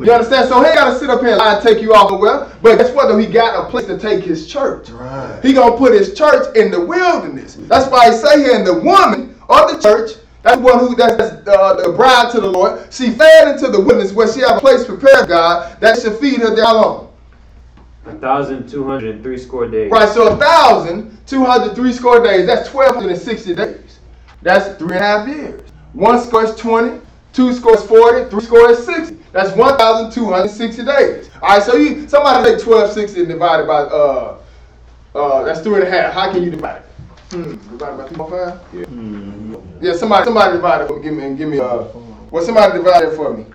You understand? So he ain't got to sit up here and lie and take you off nowhere. But guess what though? He got a place to take his church. Right. He going to put his church in the wilderness. That's why he say here, in the woman of the church, that's the bride to the Lord. She fed into the wilderness where she have a place prepared, God, that should feed her there how long? 1,203 score days. Right, so 1,203 score days, that's 1,260 days. That's 3.5 years. 1 score is 20, 2 score is 40, 3 score is 60. That's 1,260 days. All right, so somebody take 1,260 and divide it by, that's 3.5. How can you divide it? Divided by 2.5? Yeah. Yeah, somebody divide it for me. Give me, well, somebody divide it for me.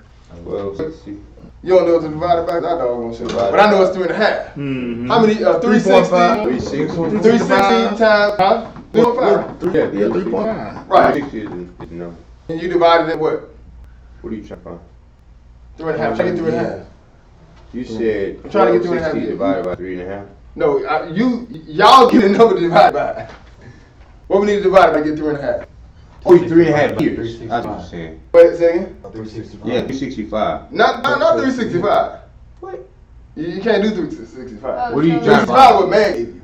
Well, 60. You don't know what to divide it by? I don't know, but I know it's 3.5. How many? 360? 360 times, huh? 3.5. Yeah, 3.5. Right. 60 is no. And you divided it what? What are you trying to find? 3.5. Try to get 3.5. You said I'm trying to get 3.5 60 years. divided by 3.5. No, y'all get a number to divide by. What we need to divide by to get 3.5? Oh, 3.5 years. That's what I'm saying. Wait, say again? 365. Yeah, 365. Not 365. What? You can't do 365. What are you so trying to 365 what man gave you.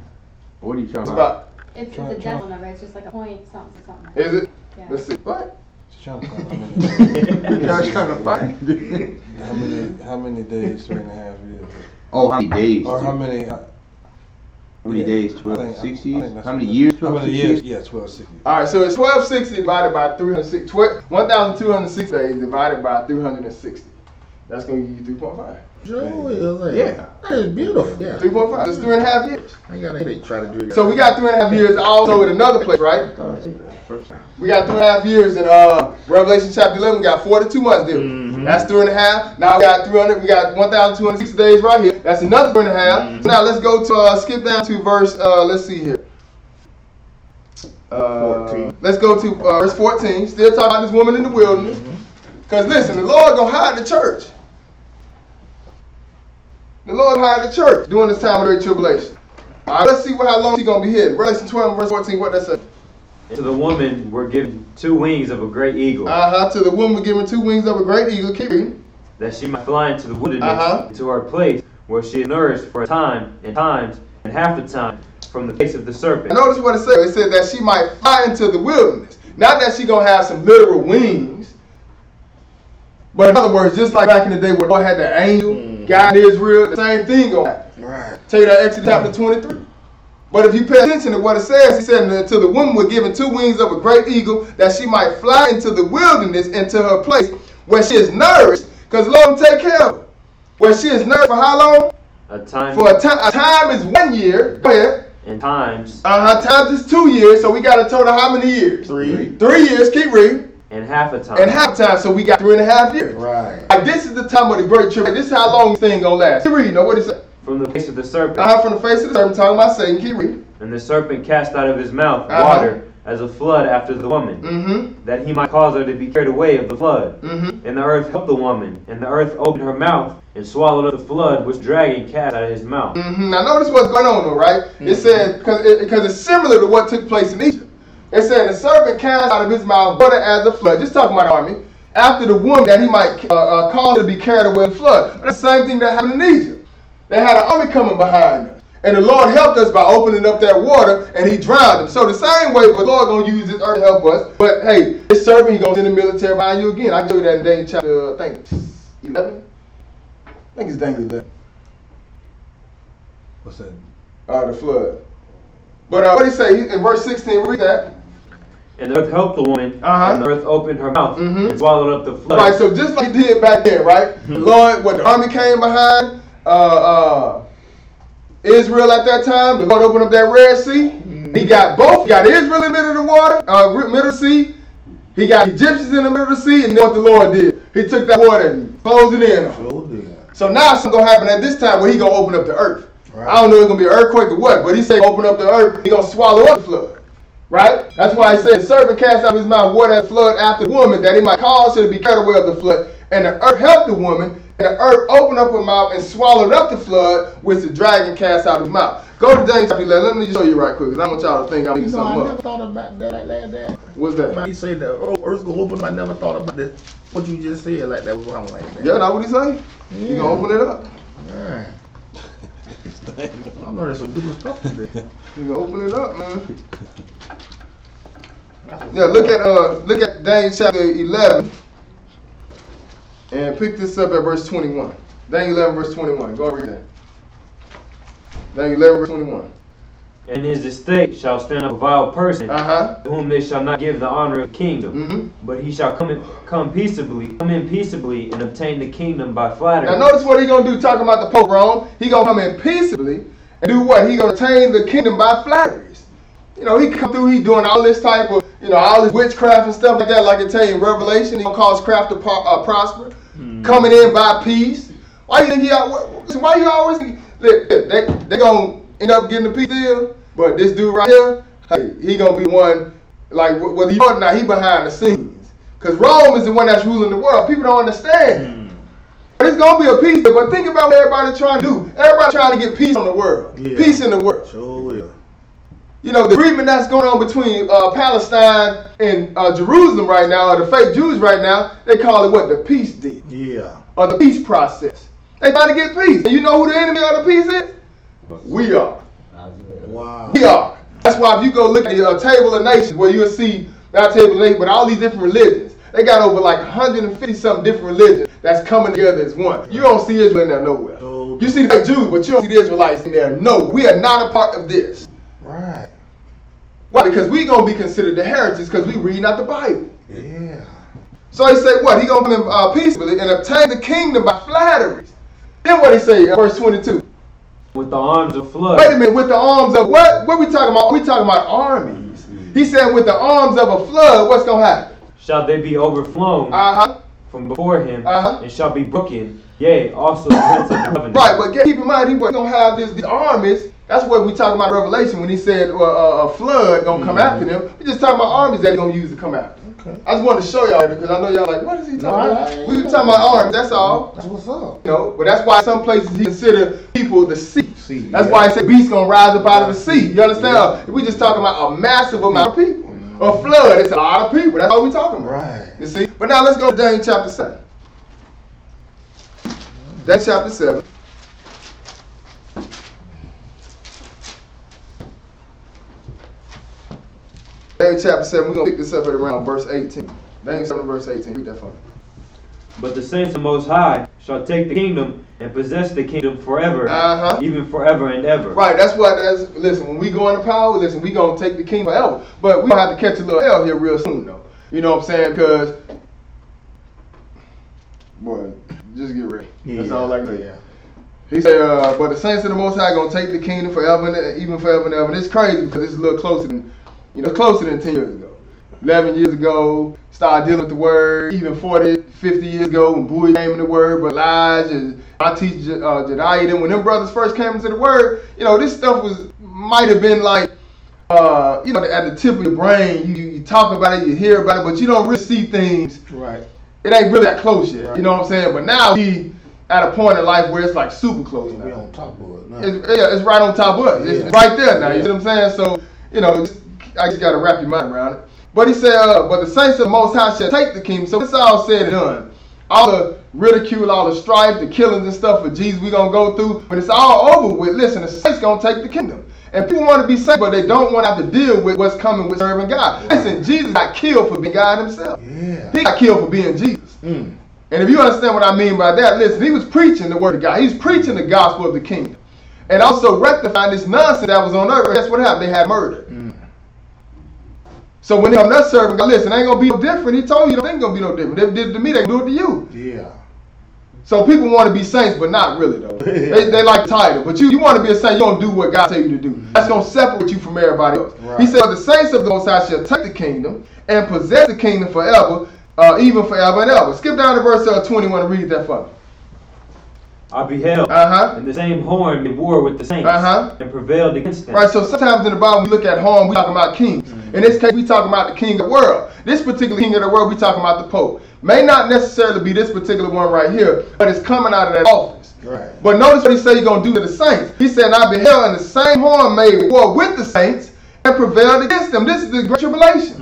What are you trying It's to about, It's a decimal number. It's just like a point something. is it? Yeah. Let's see. What? Just trying to find Y'all trying to find? how many days 3.5 years? Oh, how many days? Or how many? How many days? I 12, think 60? that's How many what- years? How 12, many 60? years? Yeah, 1260. All right, so it's 1260 divided by 360. 1,206 days divided by 360. That's going to give you 3.5. Joey, Yeah. that is beautiful. Yeah. 3.5. That's 3.5 years. I got a headache trying to do it. So we got 3.5 years also in another place, right? We got 3.5 years in Revelation chapter 11. We got 42 months there. That's 3.5. Now we got 300. We got 1,260 days right here. That's another 3.5. So now let's go to skip down to verse. Let's see here. 14. Let's go to verse 14. Still talking about this woman in the wilderness. Because listen, the Lord gonna hide the church. The Lord hide the church during this time of great tribulation. All right, let's see how long she's gonna be hidden. Revelation 12 verse 14. What that say? To the woman were given 2 wings of a great eagle, To the woman given 2 wings of a great eagle. Keep reading. that she might fly into the wilderness, to her place where she is nourished for a time and times and half the time from the face of the serpent. Notice what it said. It said that she might fly into the wilderness. Not that she gonna have some literal wings, but in other words, just like back in the day when God had the angel guide Israel, the same thing gonna happen. Right. Tell you that Exodus chapter 23. But if you pay attention to what it says, he said to the woman were given 2 wings of a great eagle, that she might fly into the wilderness, into her place where she is nourished, because the Lord will take care of her. Where she is nourished for how long? A time For a time is 1 year. Go ahead. and times Times is 2 years, so we got a total how many years? 3. 3 years. Keep reading. and half a time. And half time, so we got 3.5 years. Right. Like, this is the time of the great tribulation. This is how long this thing gonna last. Keep reading, what is it? From the face of the serpent. From the face of the serpent, talking about Satan. Keep reading. And the serpent cast out of his mouth Uh-huh. water as a flood after the woman, Mm-hmm. that he might cause her to be carried away of the flood. Mm-hmm. And the earth helped the woman, and the earth opened her mouth and swallowed up the flood which the dragon cast out of his mouth. Mm-hmm. Now notice what's going on though, right? It said, because it's similar to what took place in Egypt. It said the serpent cast out of his mouth water as a flood. Just talking about the army. After the woman that he might cause her to be carried away in the flood. That's the same thing that happened in Egypt. They had an army coming behind them. And the Lord helped us by opening up that water, and he drowned them. So the same way, the Lord going to use this earth to help us. But hey, this serpent, he going to send the military behind you again. I can show you that in Daniel chapter, I think, 11? I think it's Daniel 11. What's that? The flood. But what did he say? In verse 16, read that. And the earth helped the woman, Uh-huh. and the earth opened her mouth Mhm. and swallowed up the flood. Right, so just like he did back then, right? The Lord, what the army came behind, Israel at that time, the Lord opened up that Red Sea. He got both. He got Israel in the middle of the water, middle of the sea. He got Egyptians in the middle of the sea, and then what the Lord did, he took that water and closed it in. Sure did. So now something gonna happen at this time where he gonna open up the earth. Right. I don't know if it's gonna be an earthquake or what, but he said open up the earth, he gonna swallow up the flood. Right? That's why he said the serpent cast out of his mouth water and flood after the woman, that he might cause her to be carried away of the flood. And the earth helped the woman, and the earth opened up her mouth and swallowed up the flood, which the dragon cast out of his mouth. Go to Daniel chapter 11. Let me just show you right quick, because I want y'all to think I'm You making know, I something never up. thought about that like that. What's that? When he said the earth's gonna open, I never thought about that. What you just said like that was wrong like that. Yeah, that's what he say? You gonna open it up. Alright. I'm learning some different stuff today. You gonna open it up, man. Yeah, look at Daniel chapter 11 and pick this up at verse 21. Daniel 11 verse 21. Go and read that. Daniel 11 verse 21. And his estate shall stand up a vile person, Uh-huh. to whom they shall not give the honor of the kingdom. Mm-hmm. But he shall come in peaceably, and obtain the kingdom by flattery. Now notice what he gonna do talking about the Pope Rome. He gonna come in peaceably and do what? He gonna attain the kingdom by flatteries. You know, he come through, he doing all this type of, all this witchcraft and stuff like that, like it tell you in Revelation. He gonna cause craft to prosper. Coming in by peace. Why you think why you always think they gonna end up getting the peace deal? But this dude right here, hey, he gonna be one, like, whether you know it or not, he behind the scenes. Because Rome is the one that's ruling the world. People don't understand. But it's gonna be a peace deal. But think about what everybody's trying to do. Everybody's trying to get peace on the world. Yeah. Peace in the world. Sure will. The agreement that's going on between Palestine and Jerusalem right now, or the fake Jews right now, they call it what? The peace deal. Yeah. Or the peace process. They trying to get peace. And you know who the enemy of the peace is? We are. Wow. We are. That's why if you go look at the table of nations, where you'll see, not table of nations, but all these different religions, they got over like 150 something different religions that's coming together as one. You don't see Israel in there nowhere. You see the Jews, but you don't see the Israelites in there. No, we are not a part of this. Right. Why? Because we gonna be considered the heritage because we read not the Bible. Yeah. So he said what? He gonna come in peaceably and obtain the kingdom by flatteries. Then what he say in verse 22? With the arms of flood. Wait a minute, with the arms of what? What we talking about? We talking about armies. He said with the arms of a flood, what's gonna happen? Shall they be overflown from before him, and shall be broken, yea, also the prince of the covenant. Right, but keep in mind, he was gonna have these armies. That's what we talking about in Revelation when he said a flood gonna come after them. We just talking about armies that he gonna use to come after. Okay. I just wanted to show y'all because I know y'all like, what is he talking about? We were talking about armies, that's all. That's what's up. But that's why some places he consider people the sea. Sea, That's yeah. why he said beasts gonna rise up out of the sea. You understand? We just talking about a massive amount of people. A flood, it's a lot of people. That's all we talking about. Right. You see? But now let's go to Daniel chapter 7. Daniel chapter 7. Daniel chapter 7, we're going to pick this up at around verse 18. Daniel 7 verse 18. Read that for me. But the saints of the Most High shall take the kingdom and possess the kingdom forever, Uh-huh. even forever and ever. Right, listen, when we go into power, listen, we going to take the king forever. But we going to have to catch a little L here real soon, though. You know what I'm saying? Because, boy, just get ready. That's all I can say. Yeah. He said, but the saints of the Most High going to take the kingdom forever and even forever and ever. And it's crazy because it's a little closer than 10 years ago. 11 years ago, started dealing with the word, even 40, 50 years ago when Bowie came in the word, but Elijah, my teacher Jediah, then when them brothers first came into the word, this stuff might have been like, at the tip of your brain, you talk about it, you hear about it, but you don't really see things. Right. It ain't really that close yet, right. You know what I'm saying? But now we at a point in life where it's like super close now. We on top of it now. It's right on top of us. It's right there now, you see what I'm saying? So, I just got to wrap your mind around it. But he said, but the saints of the Most High shall take the kingdom. So it's all said and done. All the ridicule, all the strife, the killings and stuff for Jesus we going to go through. But it's all over with. Listen, the saints going to take the kingdom. And people want to be saved, but they don't want to have to deal with what's coming with serving God. Yeah. Listen, Jesus got killed for being God himself. Yeah. He got killed for being Jesus. And if you understand what I mean by that, listen, he was preaching the word of God. He was preaching the gospel of the kingdom. And also rectifying this nonsense that was on earth. Guess what happened? They had murder. So when they come to serving God, listen, it ain't going to be no different. He told you it ain't going to be no different. If they did it to me, they can do it to you. Yeah. So people want to be saints, but not really though. They like the title. But you want to be a saint, you don't do what God tell you to do. That's going to separate you from everybody else. Right. He said, the saints of the Most High shall take the kingdom and possess the kingdom forever, even forever and ever. Skip down to verse 21 and read that for me. I beheld, and the same horn made war with the saints, and prevailed against them. Right, so sometimes in the Bible we look at horn, we talking about kings. In this case, we talking about the king of the world. This particular king of the world, we talking about the Pope. May not necessarily be this particular one right here, but it's coming out of that office. Right. But notice what he said he's going to do to the saints. He said, I beheld, and the same horn made war with the saints, and prevailed against them. This is the great tribulation.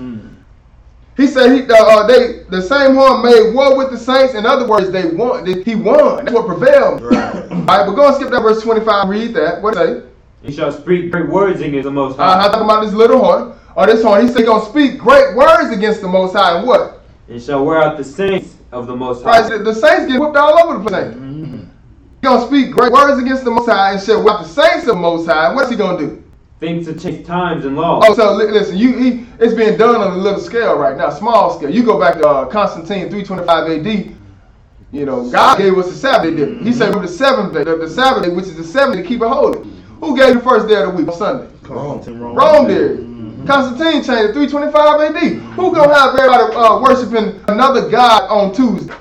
He said the same horn made war with the saints. In other words, they won. He won. That's what prevailed. Right. All right, but go and skip that verse 25 and read that. What does it say? He shall speak great words against the Most High. Talking about this little horn, or this horn. He said he's going to speak great words against the Most High, and what? And shall wear out the saints of the Most High. Right, the saints get whipped all over the place. He's going to speak great words against the Most High, and shall wear out the saints of the Most High. What's he going to do? Things to change times and laws. Oh, so listen, it's being done on a little scale right now, small scale. You go back to Constantine 325 AD. God gave us the Sabbath day. He said the seventh day, the Sabbath day, which is the seventh day, to keep it holy. Who gave you the first day of the week on Sunday? Rome did. Constantine changed it 325 AD. Who gonna have everybody worshiping another god on Tuesday?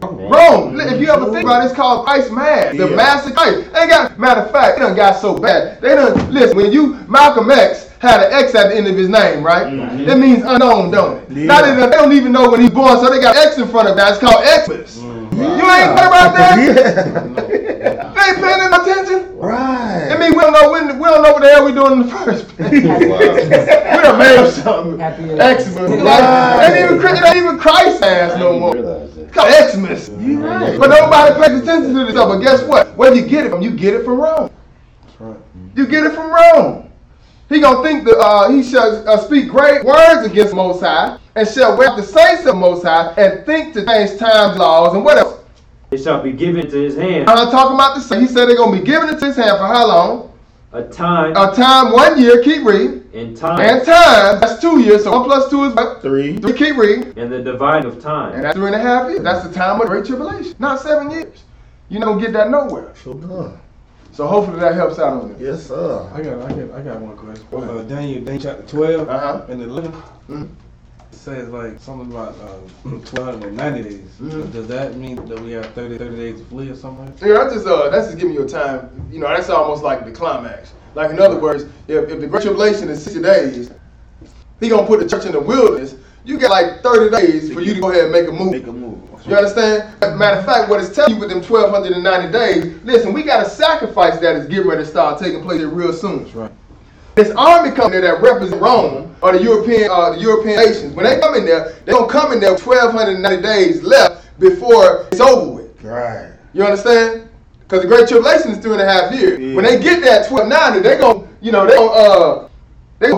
Rome. If you ever think about it, it's called Christ Mass. The Mass of Christ. Matter of fact, it done got so bad. Listen, when Malcolm X had an X at the end of his name, right? That means unknown, don't it? Yeah. They don't even know when he's born, so they got X in front of that. It's called Xmas. You ain't heard about that? They ain't paying no attention? Right. I mean, we don't know what the hell we doing in the first place. We done made up something. Xmas. It ain't even Christ Mass no more. It's called Xmas. Right. But nobody pays attention to this stuff. But guess what? Where you get it from? You get it from Rome. That's right. You get it from Rome. He gonna think that he shall speak great words against the Most High, and shall wear the saints of the Most High, and think to change times, laws, and what else? It shall be given to his hand. I'm talking about the saints. He said they're gonna be given into his hand for how long? A time. 1 year. Keep reading. And time. That's 2 years. So 1 plus 2 is what? 3. Keep reading. And the dividing of time. And that's 3.5 years. That's the time of the Great Tribulation. Not 7 years. You're not gonna get that nowhere. Sure enough. So hopefully that helps out on this. Yes, sir. I got one question. Daniel chapter 12 and 11. It says like something about 1290 days. Does that mean that we have 30 days to flee or something? Yeah, that's just giving you a time. That's almost like the climax. Like in other words, if the Great Tribulation is 60 days, he gonna put the church in the wilderness. You got like 30 days for you to go ahead and make a move. You understand? Matter of fact, what it's telling you with them 1290 days, listen, we got a sacrifice that is getting ready to start taking place here real soon. That's right. This army coming there that represents Rome or the European nations. When they come in there, they're gonna come in there with 1290 days left before it's over with. Right. You understand? Because the Great Tribulation is 3.5 years. Yeah. When they get that 1290, they gonna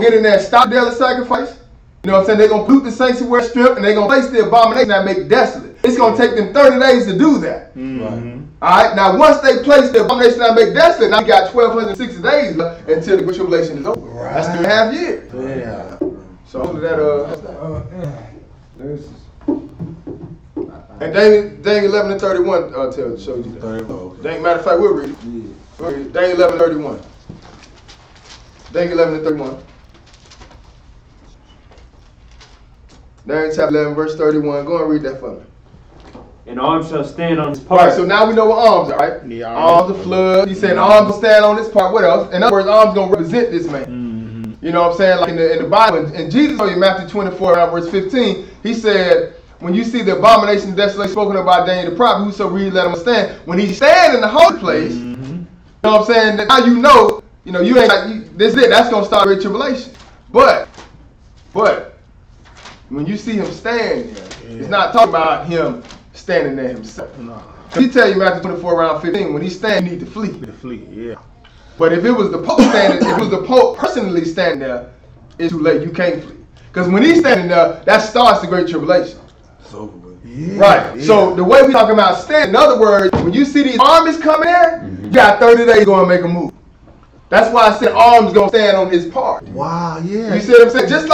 get in there and stop daily sacrifice. You know what I'm saying? They're going to pollute the sanctuary strip, and they're going to place the abomination that make desolate. It's going to take them 30 days to do that. Mm-hmm. All right? Now, once they place the abomination that make desolate, now you got 1,260 days left until the Great Tribulation is over. Right. That's 3.5 years. Yeah. So, and Daniel 11 and 31 shows you that. Matter of fact, we'll read it. Yeah. Daniel 11 and 31. Daniel 11 and 31. Daniel chapter 11, verse 31. Go and read that for me. And arms shall stand on his All right, part. so now we know what arms are, right? Yeah, Arms of flood. He said arms will stand on this part. What else? In other words, arms going to represent this man. You know what I'm saying? Like in the Bible, and Jesus told you in Matthew 24, around verse 15, he said, when you see the abomination of desolation spoken about Daniel the prophet, whoso read, let him stand. When he stand in the holy place, you know what I'm saying? That now you know you ain't like, this is it. That's going to start great tribulation. But, when you see him stand there, it's not talking about him standing there himself. No. He tell you Matthew 24, around 15, when he stand, you need to flee. The fleet, yeah. But if it was the Pope standing, if it was the Pope personally standing there, it's too late. You can't flee. Because when he's standing there, that starts the Great Tribulation. So good. Yeah, Right. yeah. So the way we talking about standing, in other words, when you see these armies coming in, you got 30 days to go and make a move. That's why I said arms gonna stand on his part. Wow, yeah. You see what I'm saying? Just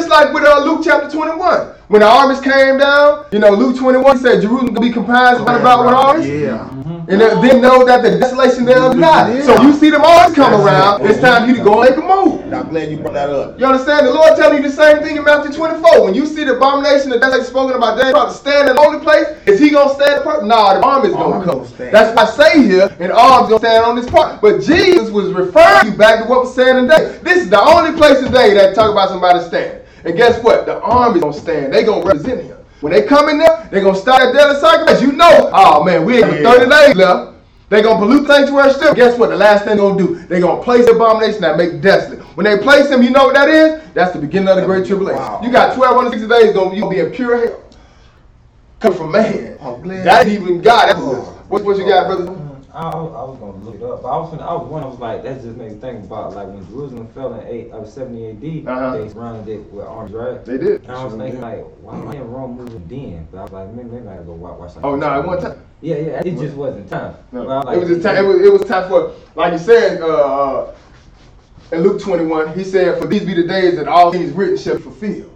like with Luke chapter 21. When the armies came down, Luke 21 said Jerusalem gonna be comprised about with armies. Yeah. And then know that the desolation thereof is not. Yeah. So you see them arms come around, it's time for you to go and make a move. I'm glad you brought that up. You understand? The Lord telling you the same thing in Matthew 24. When you see the abomination of desolation spoken about Daniel to stand in the holy place, is he going to stand? No, the arm is going to come. That's why I say here, and arms going to stand on this part. But Jesus was referring you back to what was said in day. This is the only place today that talk about somebody standing. And guess what? The arm is going to stand. They going to represent him. When they come in there, they're going to start a daily sacrifice. You know, oh man, we ain't got 30 days left. They're going to pollute the sanctuary still. Guess what? The last thing they're going to do, they're going to place the abomination that make desolate. When they place him, you know what that is? That's the beginning of the Great Tribulation. Wow. You got 1260 days, you're going to be in pure hell. Come from man. Oh, glad. That ain't even God. That's what you got, brother? I was gonna look it up, but I was like, that just makes me think about like when Jerusalem fell in 70 AD, they surrounded it with arms, right? They did. And I was thinking like, why didn't Rome move it then? But I was like, maybe I gotta go watch something. Oh no, it wasn't time. Yeah, it just wasn't time. No. But I was like, It was just time. It was time for, like you said, in Luke 21, he said, "For these be the days that all things written shall be fulfilled."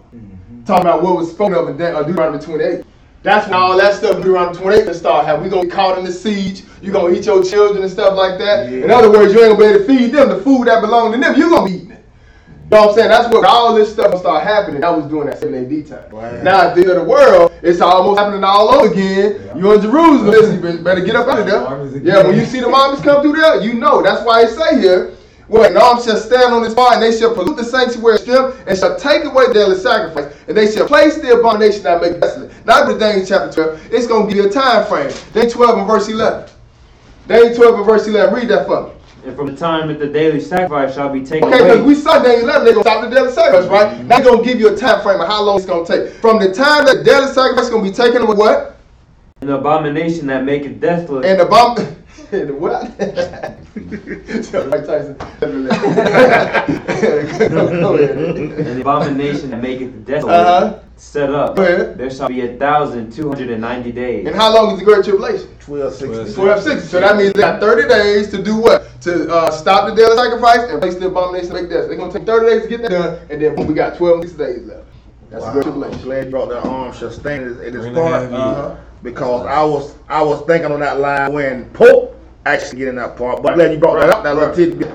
Talking about what was spoken of in Deuteronomy 28. That's when all that stuff in Deuteronomy 28 can start happening. We're going to be caught in the siege. You're going to eat your children and stuff like that. Yeah. In other words, you ain't going to be able to feed them the food that belongs to them. You're going to be eating it. You know what I'm saying? That's where all this stuff will start happening. That was doing that 7 AD time. Right. Now at the end of the world, it's almost happening all over again. Yeah. You're in Jerusalem. Listen, you better get up out of there. Yeah, when you see the armies come through there, you know. That's why it say here, "Well, an arm shall stand on this part, and they shall pollute the sanctuary strip, and shall take away the daily sacrifice, and they shall place the abomination that make desolate." Not with Daniel chapter 12. It's going to give you a time frame. Daniel 12 and verse 11. Daniel 12 and verse 11. Read that for me. And from the time that the daily sacrifice shall be taken Okay, because away. we saw Daniel 11, they're going to stop the daily sacrifice, right? Now they're going to give you a time frame of how long it's going to take. From the time that daily sacrifice is going to be taken away, what? And the abomination that maketh desolate. And the bomb. And what? Mike Tyson. Go ahead. And the abomination that maketh desolate set up. Go ahead. There shall be 1,290 days. And how long is the Great Tribulation? 1260. 1260. So that means they got 30 days to do what? To stop the daily sacrifice and place the abomination and make death. They're going to take 30 days to get that done, and then boom, we got 12 days left. That's the Great I'm Tribulation. glad you brought that arm shall stand at its 3.5 part. years. Because I was thinking on that line when Pope actually get in that part. But I'm glad you brought that up, that little tidbit.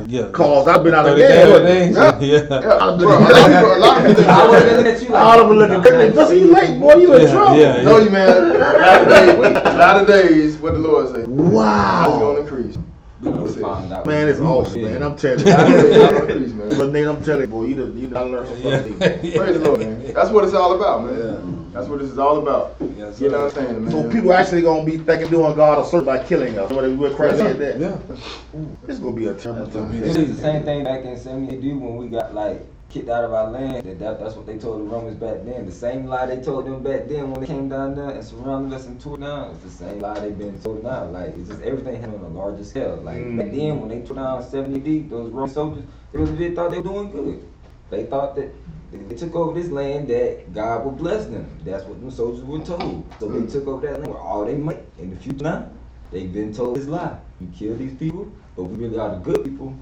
Yeah. Cause I've been out of 30 there. days. Yeah. Yeah. Bro, a lot of people. I was looking at you like, All of them looking crazy. Just you late, boy. You in trouble. Yeah. Know you, man. A lot of days, what the Lord say. It's Wow. going to increase. we found out. Man, it's awesome, man. I'm telling A lot of days, you. it's going to increase, man. But Nate, I'm telling you, boy, you done learned some fucking things. Praise the Lord, man. That's what it's all about, man. That's what this is all about. Yes, You sir. know what I'm saying, man? So people actually gonna be thinking doing God a service by killing us. What Christ said that. Yeah. It's gonna be a terrible time. It's the same thing back in 70 AD when we got like kicked out of our land. That's what they told the Romans back then. The same lie they told them back then when they came down there and surrounded us and tore down. It's the same lie they've been told now. Like it's just everything happened on a larger scale. Like back then when they tore down 70 AD, those Roman soldiers, they really thought they were doing good. They thought that they took over this land that God would bless them. That's what them soldiers were told. So they took over that land with all they might. In the future now, they've been told this lie. You kill these people, but we really are the good people.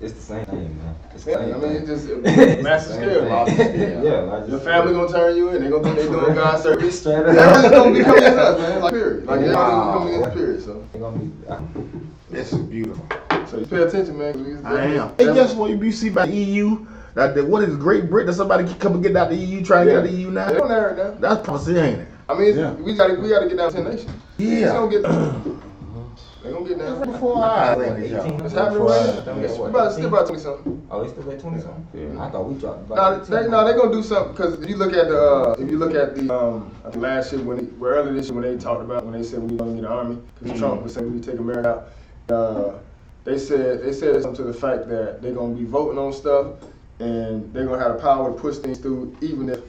It's the same thing, man. It's the Yeah, same I mean, thing. it's just It's massive the same scale. thing. Larger scale. Yeah, larger Your scale. family gonna turn you in. They gonna think they doing God's service. Straight up. Everything's gonna be coming against us, man. Like period. Like everything's Wow. coming against period. So They gonna be- This is beautiful. you pay attention, man. 'cause I am. Hey, guess what? You see by the EU, What is Great Britain? Somebody come and get out the EU, trying to get out the EU now? They're on there now. That's policy, ain't it? I mean, Yeah. we gotta get down to 10 nations. It's gonna get. They gonna get down. Before I It's happening right now. It's still about 20 something. Oh, it's still at 20 something? Yeah. I thought we dropped No, about they gonna do something because if you look at the I think last year earlier this year when they talked about when they said we gonna get an army because Trump was saying we take America out. They said something to the fact that they're gonna be voting on stuff and they're gonna have the power to push things through even if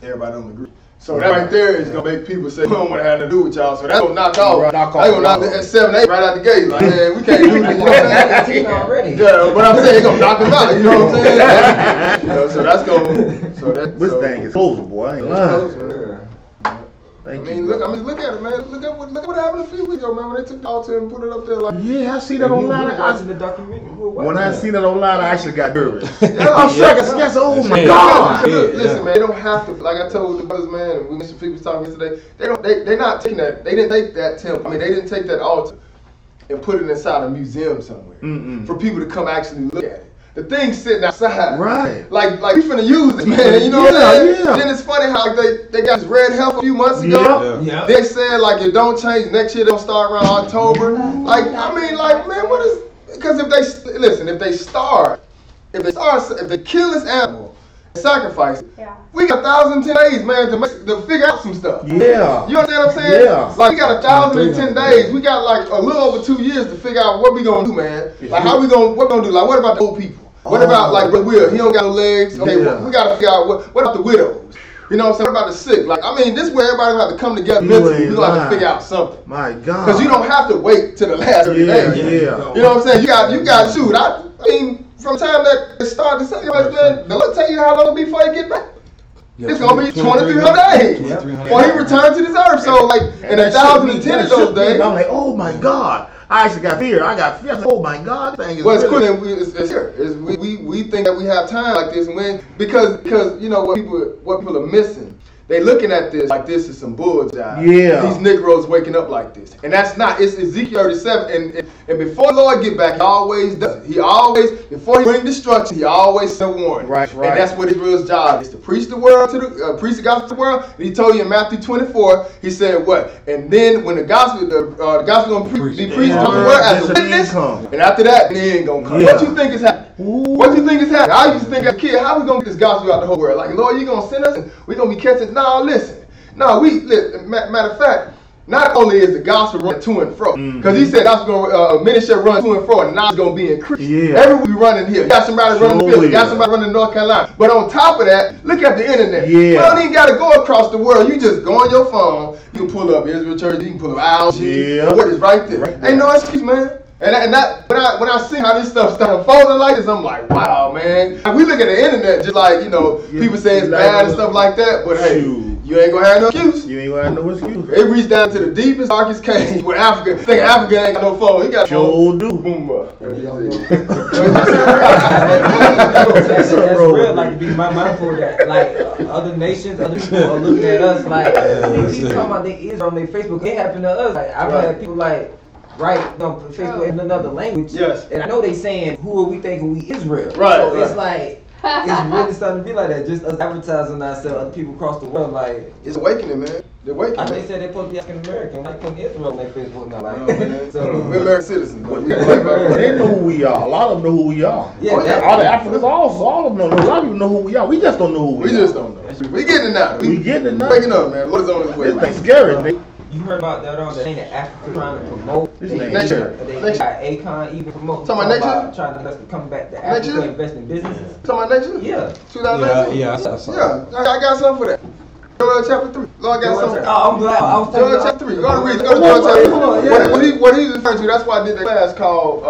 everybody don't agree. So that right there is gonna make people say we don't want to have nothing to do with y'all. So that's gonna knock off. That's gonna knock at 7, 8 right out the gate. Like man, we can't do this. You know what I'm saying? already. Yeah, but I'm saying it's gonna knock them out. You know what I'm saying? You know, so that's gonna. This thing is over, boy. I ain't lying. I mean, look at it, man. Look at what happened a few weeks ago, man. When they took the altar and put it up there, like. Yeah, I see that online. Watching the documentary. When I seen it online, I actually got nervous. Yeah, I'm second. Oh my God! Listen, man, they don't have to. Like I told the brothers, man, and we mentioned people talking yesterday. They're not taking that. They didn't take that temple. I mean, they didn't take that altar and put it inside a museum somewhere for people to come actually look at it. The thing's sitting outside. Right. Like we finna use it, man. You know what I'm saying? Yeah. Then it's funny how they got this red heifer a few months ago. Yeah. They said like it don't change next year. They'll start around October. Like I mean, like man, what is? Because if they kill this animal, and sacrifice it, we got 1,010 days, man, to figure out some stuff. Yeah. You understand what I'm saying? Yeah. Like we got 1,010 days. We got like a little over 2 years to figure out what we gonna do, man. Like what we gonna do? Like what about the old people? What about like Will? He don't got no legs. Okay, we gotta figure out what about the widows? You know what I'm saying? What about the sick? Like I mean, this is where everybody have to come together mentally. We gonna have to figure out something. My God. Because you don't have to wait till the last 30 days. Yeah. You know what I'm saying? You got shoot. I mean, from the time that it started, man, they'll tell you how long it'll be before you get back. It's gonna be 2,300 days before he returned to this earth. So like, in 1,010 of those days, I'm like, oh my God. I actually got fear. I got fear. Oh my God, this thing is. Well, it's cool. And it's here. We think that we have time like this, and because you know what people are missing. They looking at this like this is some bullshit. Yeah. These Negroes waking up like this, and that's not. It's Ezekiel 37, and before the Lord get back, he always does it. He always before he bring destruction, he always send a warning. Right. And that's what Israel's job is to preach the word to the preach the gospel to the world. And he told you in Matthew 24, he said what? And then when the gospel gonna be preached to the world as a witness, and after that, the end gonna come. Yeah. What you think is happening? What you think is happening? I used to think as a kid, how we gonna get this gospel out the whole world? Like, Lord, you gonna send us and we gonna be catching. No, listen. No, matter of fact, not only is the gospel running to and fro, because he said gospel ministry run to and fro, and now it's gonna be increased. Yeah. Everywhere we running here. You got somebody running Philly, you got somebody running North Carolina. But on top of that, look at the internet. Yeah. You don't even gotta go across the world. You just go on your phone, you can pull up Israel Church, you can pull up Al-G, what is right there. Ain't no excuse, man. And that when I see how this stuff started unfolding like this, I'm like, wow, man. And we look at the internet just like, you know, people say it's bad and stuff like that, but hey, you ain't gonna have no excuse. You ain't gonna have no excuse. It reached down to the deepest, darkest cave where Africa, think Africa ain't got no phone. He got sure do. Boom. That's real. Like to be mindful that like other nations, other people are looking at us like people talking about they Israel on their Facebook. It happened to us. Like I've had people like write on Facebook in another language. Yes. And I know they saying who are we thinking we Israel. Right. So it's like it's really starting to be like that. Just us advertising ourselves, other people across the world. Like it's awakening, man. They're awakening. They said they're supposed to be African American, like putting Israel on their Facebook now. Like, so we're American citizens. But they know who we are. A lot of them know who we are. Yeah, all the Africans also. All of them know. A lot of people know who we are. We just don't know who we are. We just don't know. We getting it now. We getting it now. Waking up, man. What is on his way? It's scary, man. You heard about that thing that Africa trying to promote? This next year. They got Akon even promoting. Talking about next year? Trying to come back to Africa, invest in businesses. Talking about next year? Yeah. 2019? Yeah, I saw Yeah, I got something for that. Joel chapter 3. Lord got something. Oh, I'm glad. I was Joel chapter 3. Go to read. Go to Joel chapter 3. What he's referring to, that's why I did the class called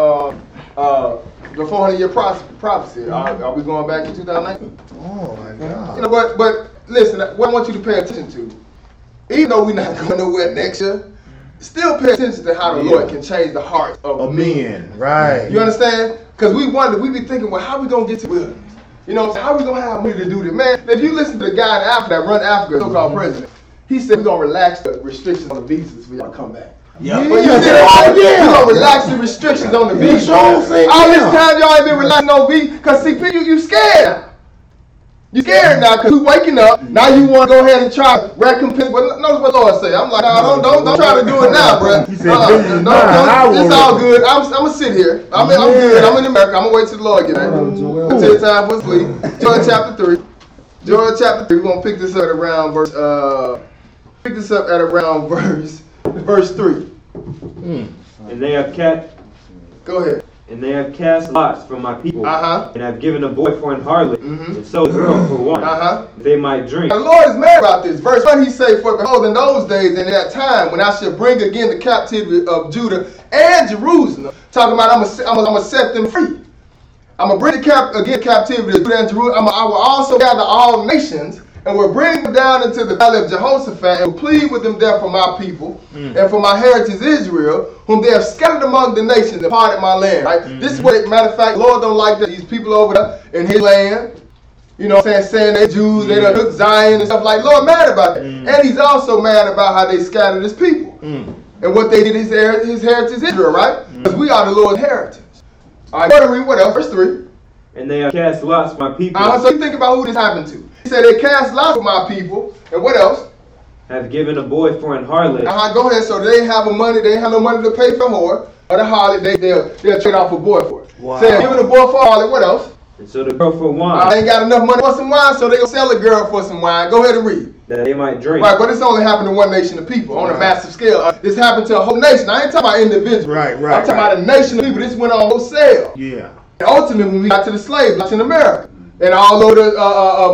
the 400-year prophecy. Are we going back to 2019? Oh my God. You know, but listen, what I want you to pay attention to, even though we're not going nowhere next year, still pay attention to how the Lord can change the hearts of men. Right. You understand? Because we be thinking, well, how we going to get to wilderness? You know, how we going to have money to do this? Man, if you listen to the guy in Africa that run Africa, so-called president, he said we're going to relax the restrictions on the visas for y'all to come back. Yeah. But you said, we're going to relax the restrictions on the visa. All this time y'all ain't been relaxing on visa, because see, people, you scared. You scared now because you waking up. Now you want to go ahead and try to recompense. But notice what the Lord say. I'm like, no, don't try to do it now, bro. He said, it's all good. I'm gonna sit here. I'm good. I'm in America. I'm gonna wait till the Lord get back. Until it's time for sleep. Joel chapter 3. Joel chapter 3. We're gonna pick this up at around verse 3. And they have cast. Go ahead. And they have cast lots for my people, and have given a boy for an harlot, and sold a girl for one, that they might drink. The Lord is mad about this. Verse 1, he say, for behold, in those days and in that time, when I shall bring again the captivity of Judah and Jerusalem, talking about I'm gonna set them free. I'm gonna bring the captivity of Judah and Jerusalem. I will also gather all nations, and will bring them down into the valley of Jehoshaphat, and will plead with them there for my people, and for my heritage Israel, whom they have scattered among the nations and parted my land. Right? This is what, matter of fact, the Lord don't like that these people over there in his land, you know what I'm saying they Jews, they done took Zion and stuff like, Lord mad about that. And he's also mad about how they scattered his people. And what they did his heritage Israel, right? Because we are the Lord's heritage. All right, what else? Verse 3. And they have cast lots for my people. So you think about who this happened to. He said they cast lots for my people. And what else? Have given a boy for an harlot. Go ahead. So they ain't have no money to pay for whore or the harlot. They'll trade off a boy for it. Wow. Say giving a boy for a harlot. What else? And so the girl for wine. They ain't got enough money for some wine, so they gonna sell a girl for some wine. Go ahead and read. That they might drink. Right, but this only happened to one nation of people on a massive scale. This happened to a whole nation. I ain't talking about individuals. Right. I'm talking about a nation of people. This went on wholesale. Yeah. And ultimately, when we got to the slaves, like in America, and all over the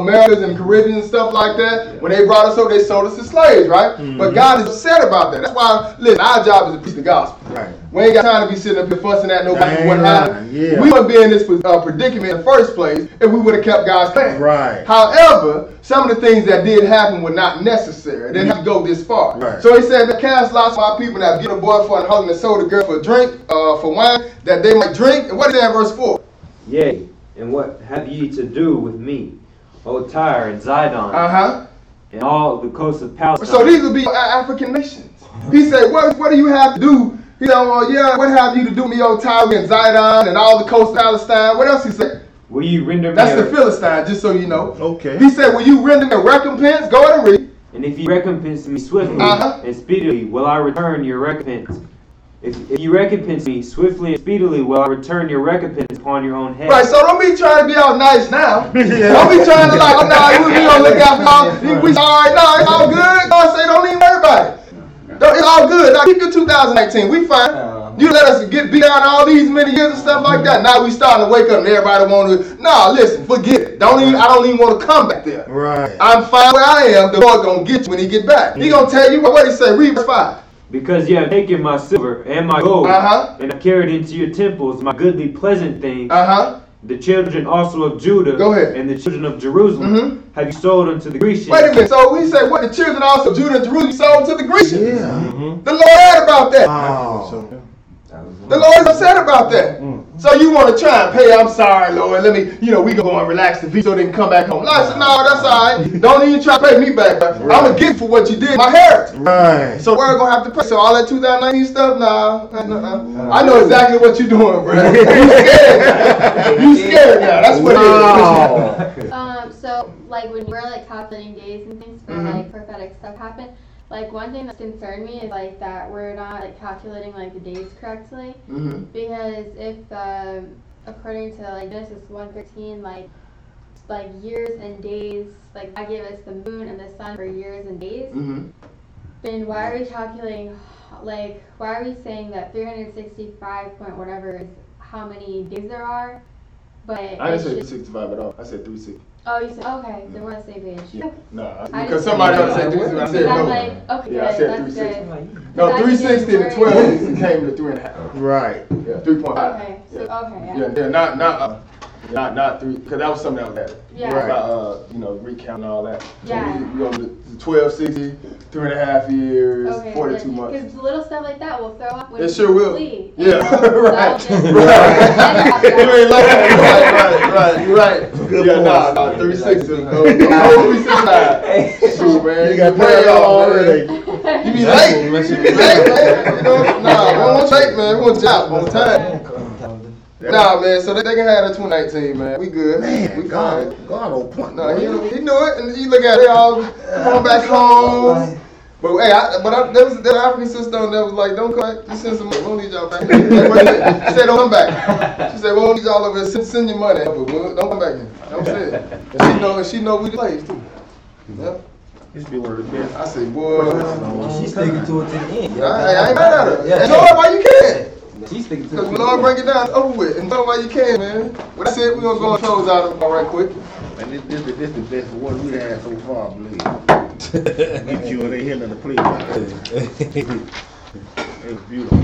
Americas and Caribbean and stuff like that, when they brought us over, they sold us as slaves, right? But God is upset about that. That's why, listen, our job is to preach the gospel. Right. We ain't got time to be sitting up here fussing at nobody for what happened. Yeah. We wouldn't be in this predicament in the first place if we would have kept God's plan. Right. However, some of the things that did happen were not necessary. They didn't have to go this far. Right. So he said, cast lots for my people that have given a boy for an harlot and sold a girl for drink, for wine, that they might drink. And what is that in verse 4? Yea, and what have ye to do with me, O Tyre and Zidon, and all the coasts of Palestine? So these will be African nations. He said, what do you have to do? He said, what have you to do with me, O Tyre and Zidon, and all the coasts of Palestine? What else he said? Will you render me That's the Philistine, just so you know. Okay. He said, will you render me a recompense? Go ahead and read. And if ye recompense me swiftly and speedily, will I return your recompense. If you recompense me swiftly and speedily, will I return your recompense upon your own head. Right, so don't be trying to be all nice now. Don't be trying to like, we gonna look out for y'all. We sorry, no, it's all good. God say, don't even worry about it. It's all good. Now keep your 2019. We fine. You let us get beat down all these many years and stuff like that. Now we starting to wake up and everybody want to. Nah, listen, forget it. I don't even want to come back there. Right. I'm fine where I am. The Lord gonna get you when he get back. He gonna tell you what he say. Read verse 5. Because ye have taken my silver and my gold, and have carried into your temples my goodly pleasant things. The children also of Judah and the children of Jerusalem have you sold unto the Grecians. Wait a minute. So we say what the children also of Judah and Jerusalem sold to the Grecians. Yeah. The Lord heard about that. Oh. The Lord is upset about that. So you want to try and pay, I'm sorry, Lord, let me, we can go and relax the feet so they can come back home. No, I said, no, that's all right. Don't even try to pay me back. I'm going to get for what you did, my heritage. Right. So we're going to have to pay. So all that 2019 stuff, nah. I know exactly what you're doing, bro. You scared. You scared now. That's what it is. So, like, when we're, like, calculating days and things for, like, prophetic stuff happen, like, one thing that's concerned me is, like, that we're not, like, calculating, like, the days correctly. Because if, according to, like, Genesis 1:13, like, years and days, like, God gave us the moon and the sun for years and days, then why are we calculating, like, why are we saying that 365 point whatever is how many days there are? But I didn't say 365 at all. I said 360. Oh, you said, okay, then we're on the same page. Yeah. No, because somebody else said 360. I said no. I'm like, okay, yeah, I said that's 360. good. No, 360 and 12 came to 3.5. Right. Yeah, 3.5. Okay, so, okay, yeah. Yeah, not 3, because that was something that was added. Yeah. Right. About, recount and all that. So Yeah. we go to 1260, 3.5 years, okay, 42 months. Because little stuff like that will throw up when It sure will. flee. Yeah, right. So Right. You ain't like that. Right. You're right. Good yeah, point. 360. No, 365. Shoot, man. You got way paid off, already. man. You be late. You be late, man. Nah, we don't want late, man. We want job on time. Nah, man, so they can have the 2019, man. We good. Man, we God fine. on point. No, he knew it, and you look at it, they all going back home. But hey, there was the African sister that was like, don't come back, just send some money, we don't need y'all back. She said, don't come back. She said, we don't need y'all over here, send your money, but don't come back here. Don't say it. And she know we the plays too. Yeah. This be one of the best. I said, boy. She's sticking to it to the end. I ain't mad at her. And know it while you can. She's sticking to it. Because when Lord bring it down, it's over with. And know it while you can, man. Well, that's it. We're going to go and close out right quick. And this the best one we had so far, I believe. Get you and they hitting the plate. It was beautiful.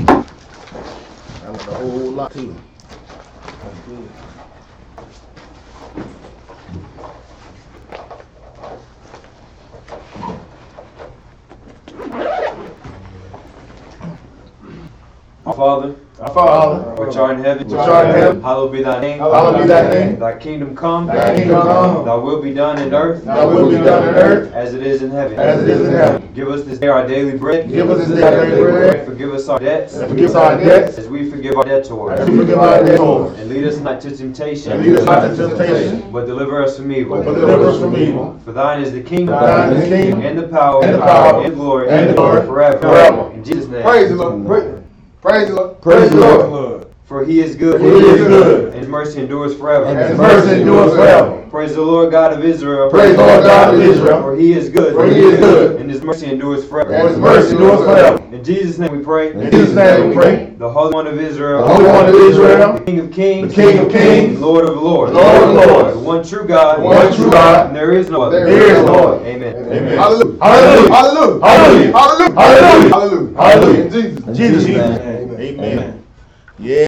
That was a whole lot too. That's good. Our Father, which art in heaven, hallowed be thy name. Thy kingdom come. Thy will be done in earth. As it is in heaven. Give us this day our daily bread. Forgive us our debts. As we forgive our debtors. And lead us not to temptation. But deliver us from evil. For thine is the kingdom. And the power. And the glory. Forever. In Jesus' name. Praise the Lord. Praise the Lord. Praise the Lord. For he is good. And his mercy endures forever. Praise the Lord God of Israel. For he is good. And his mercy endures forever. In Jesus' name we pray. The Holy One of Israel. The King of Kings. Lord of Lords. The one true God. And there is no other. Amen. Hallelujah. In Jesus' Amen. Yeah.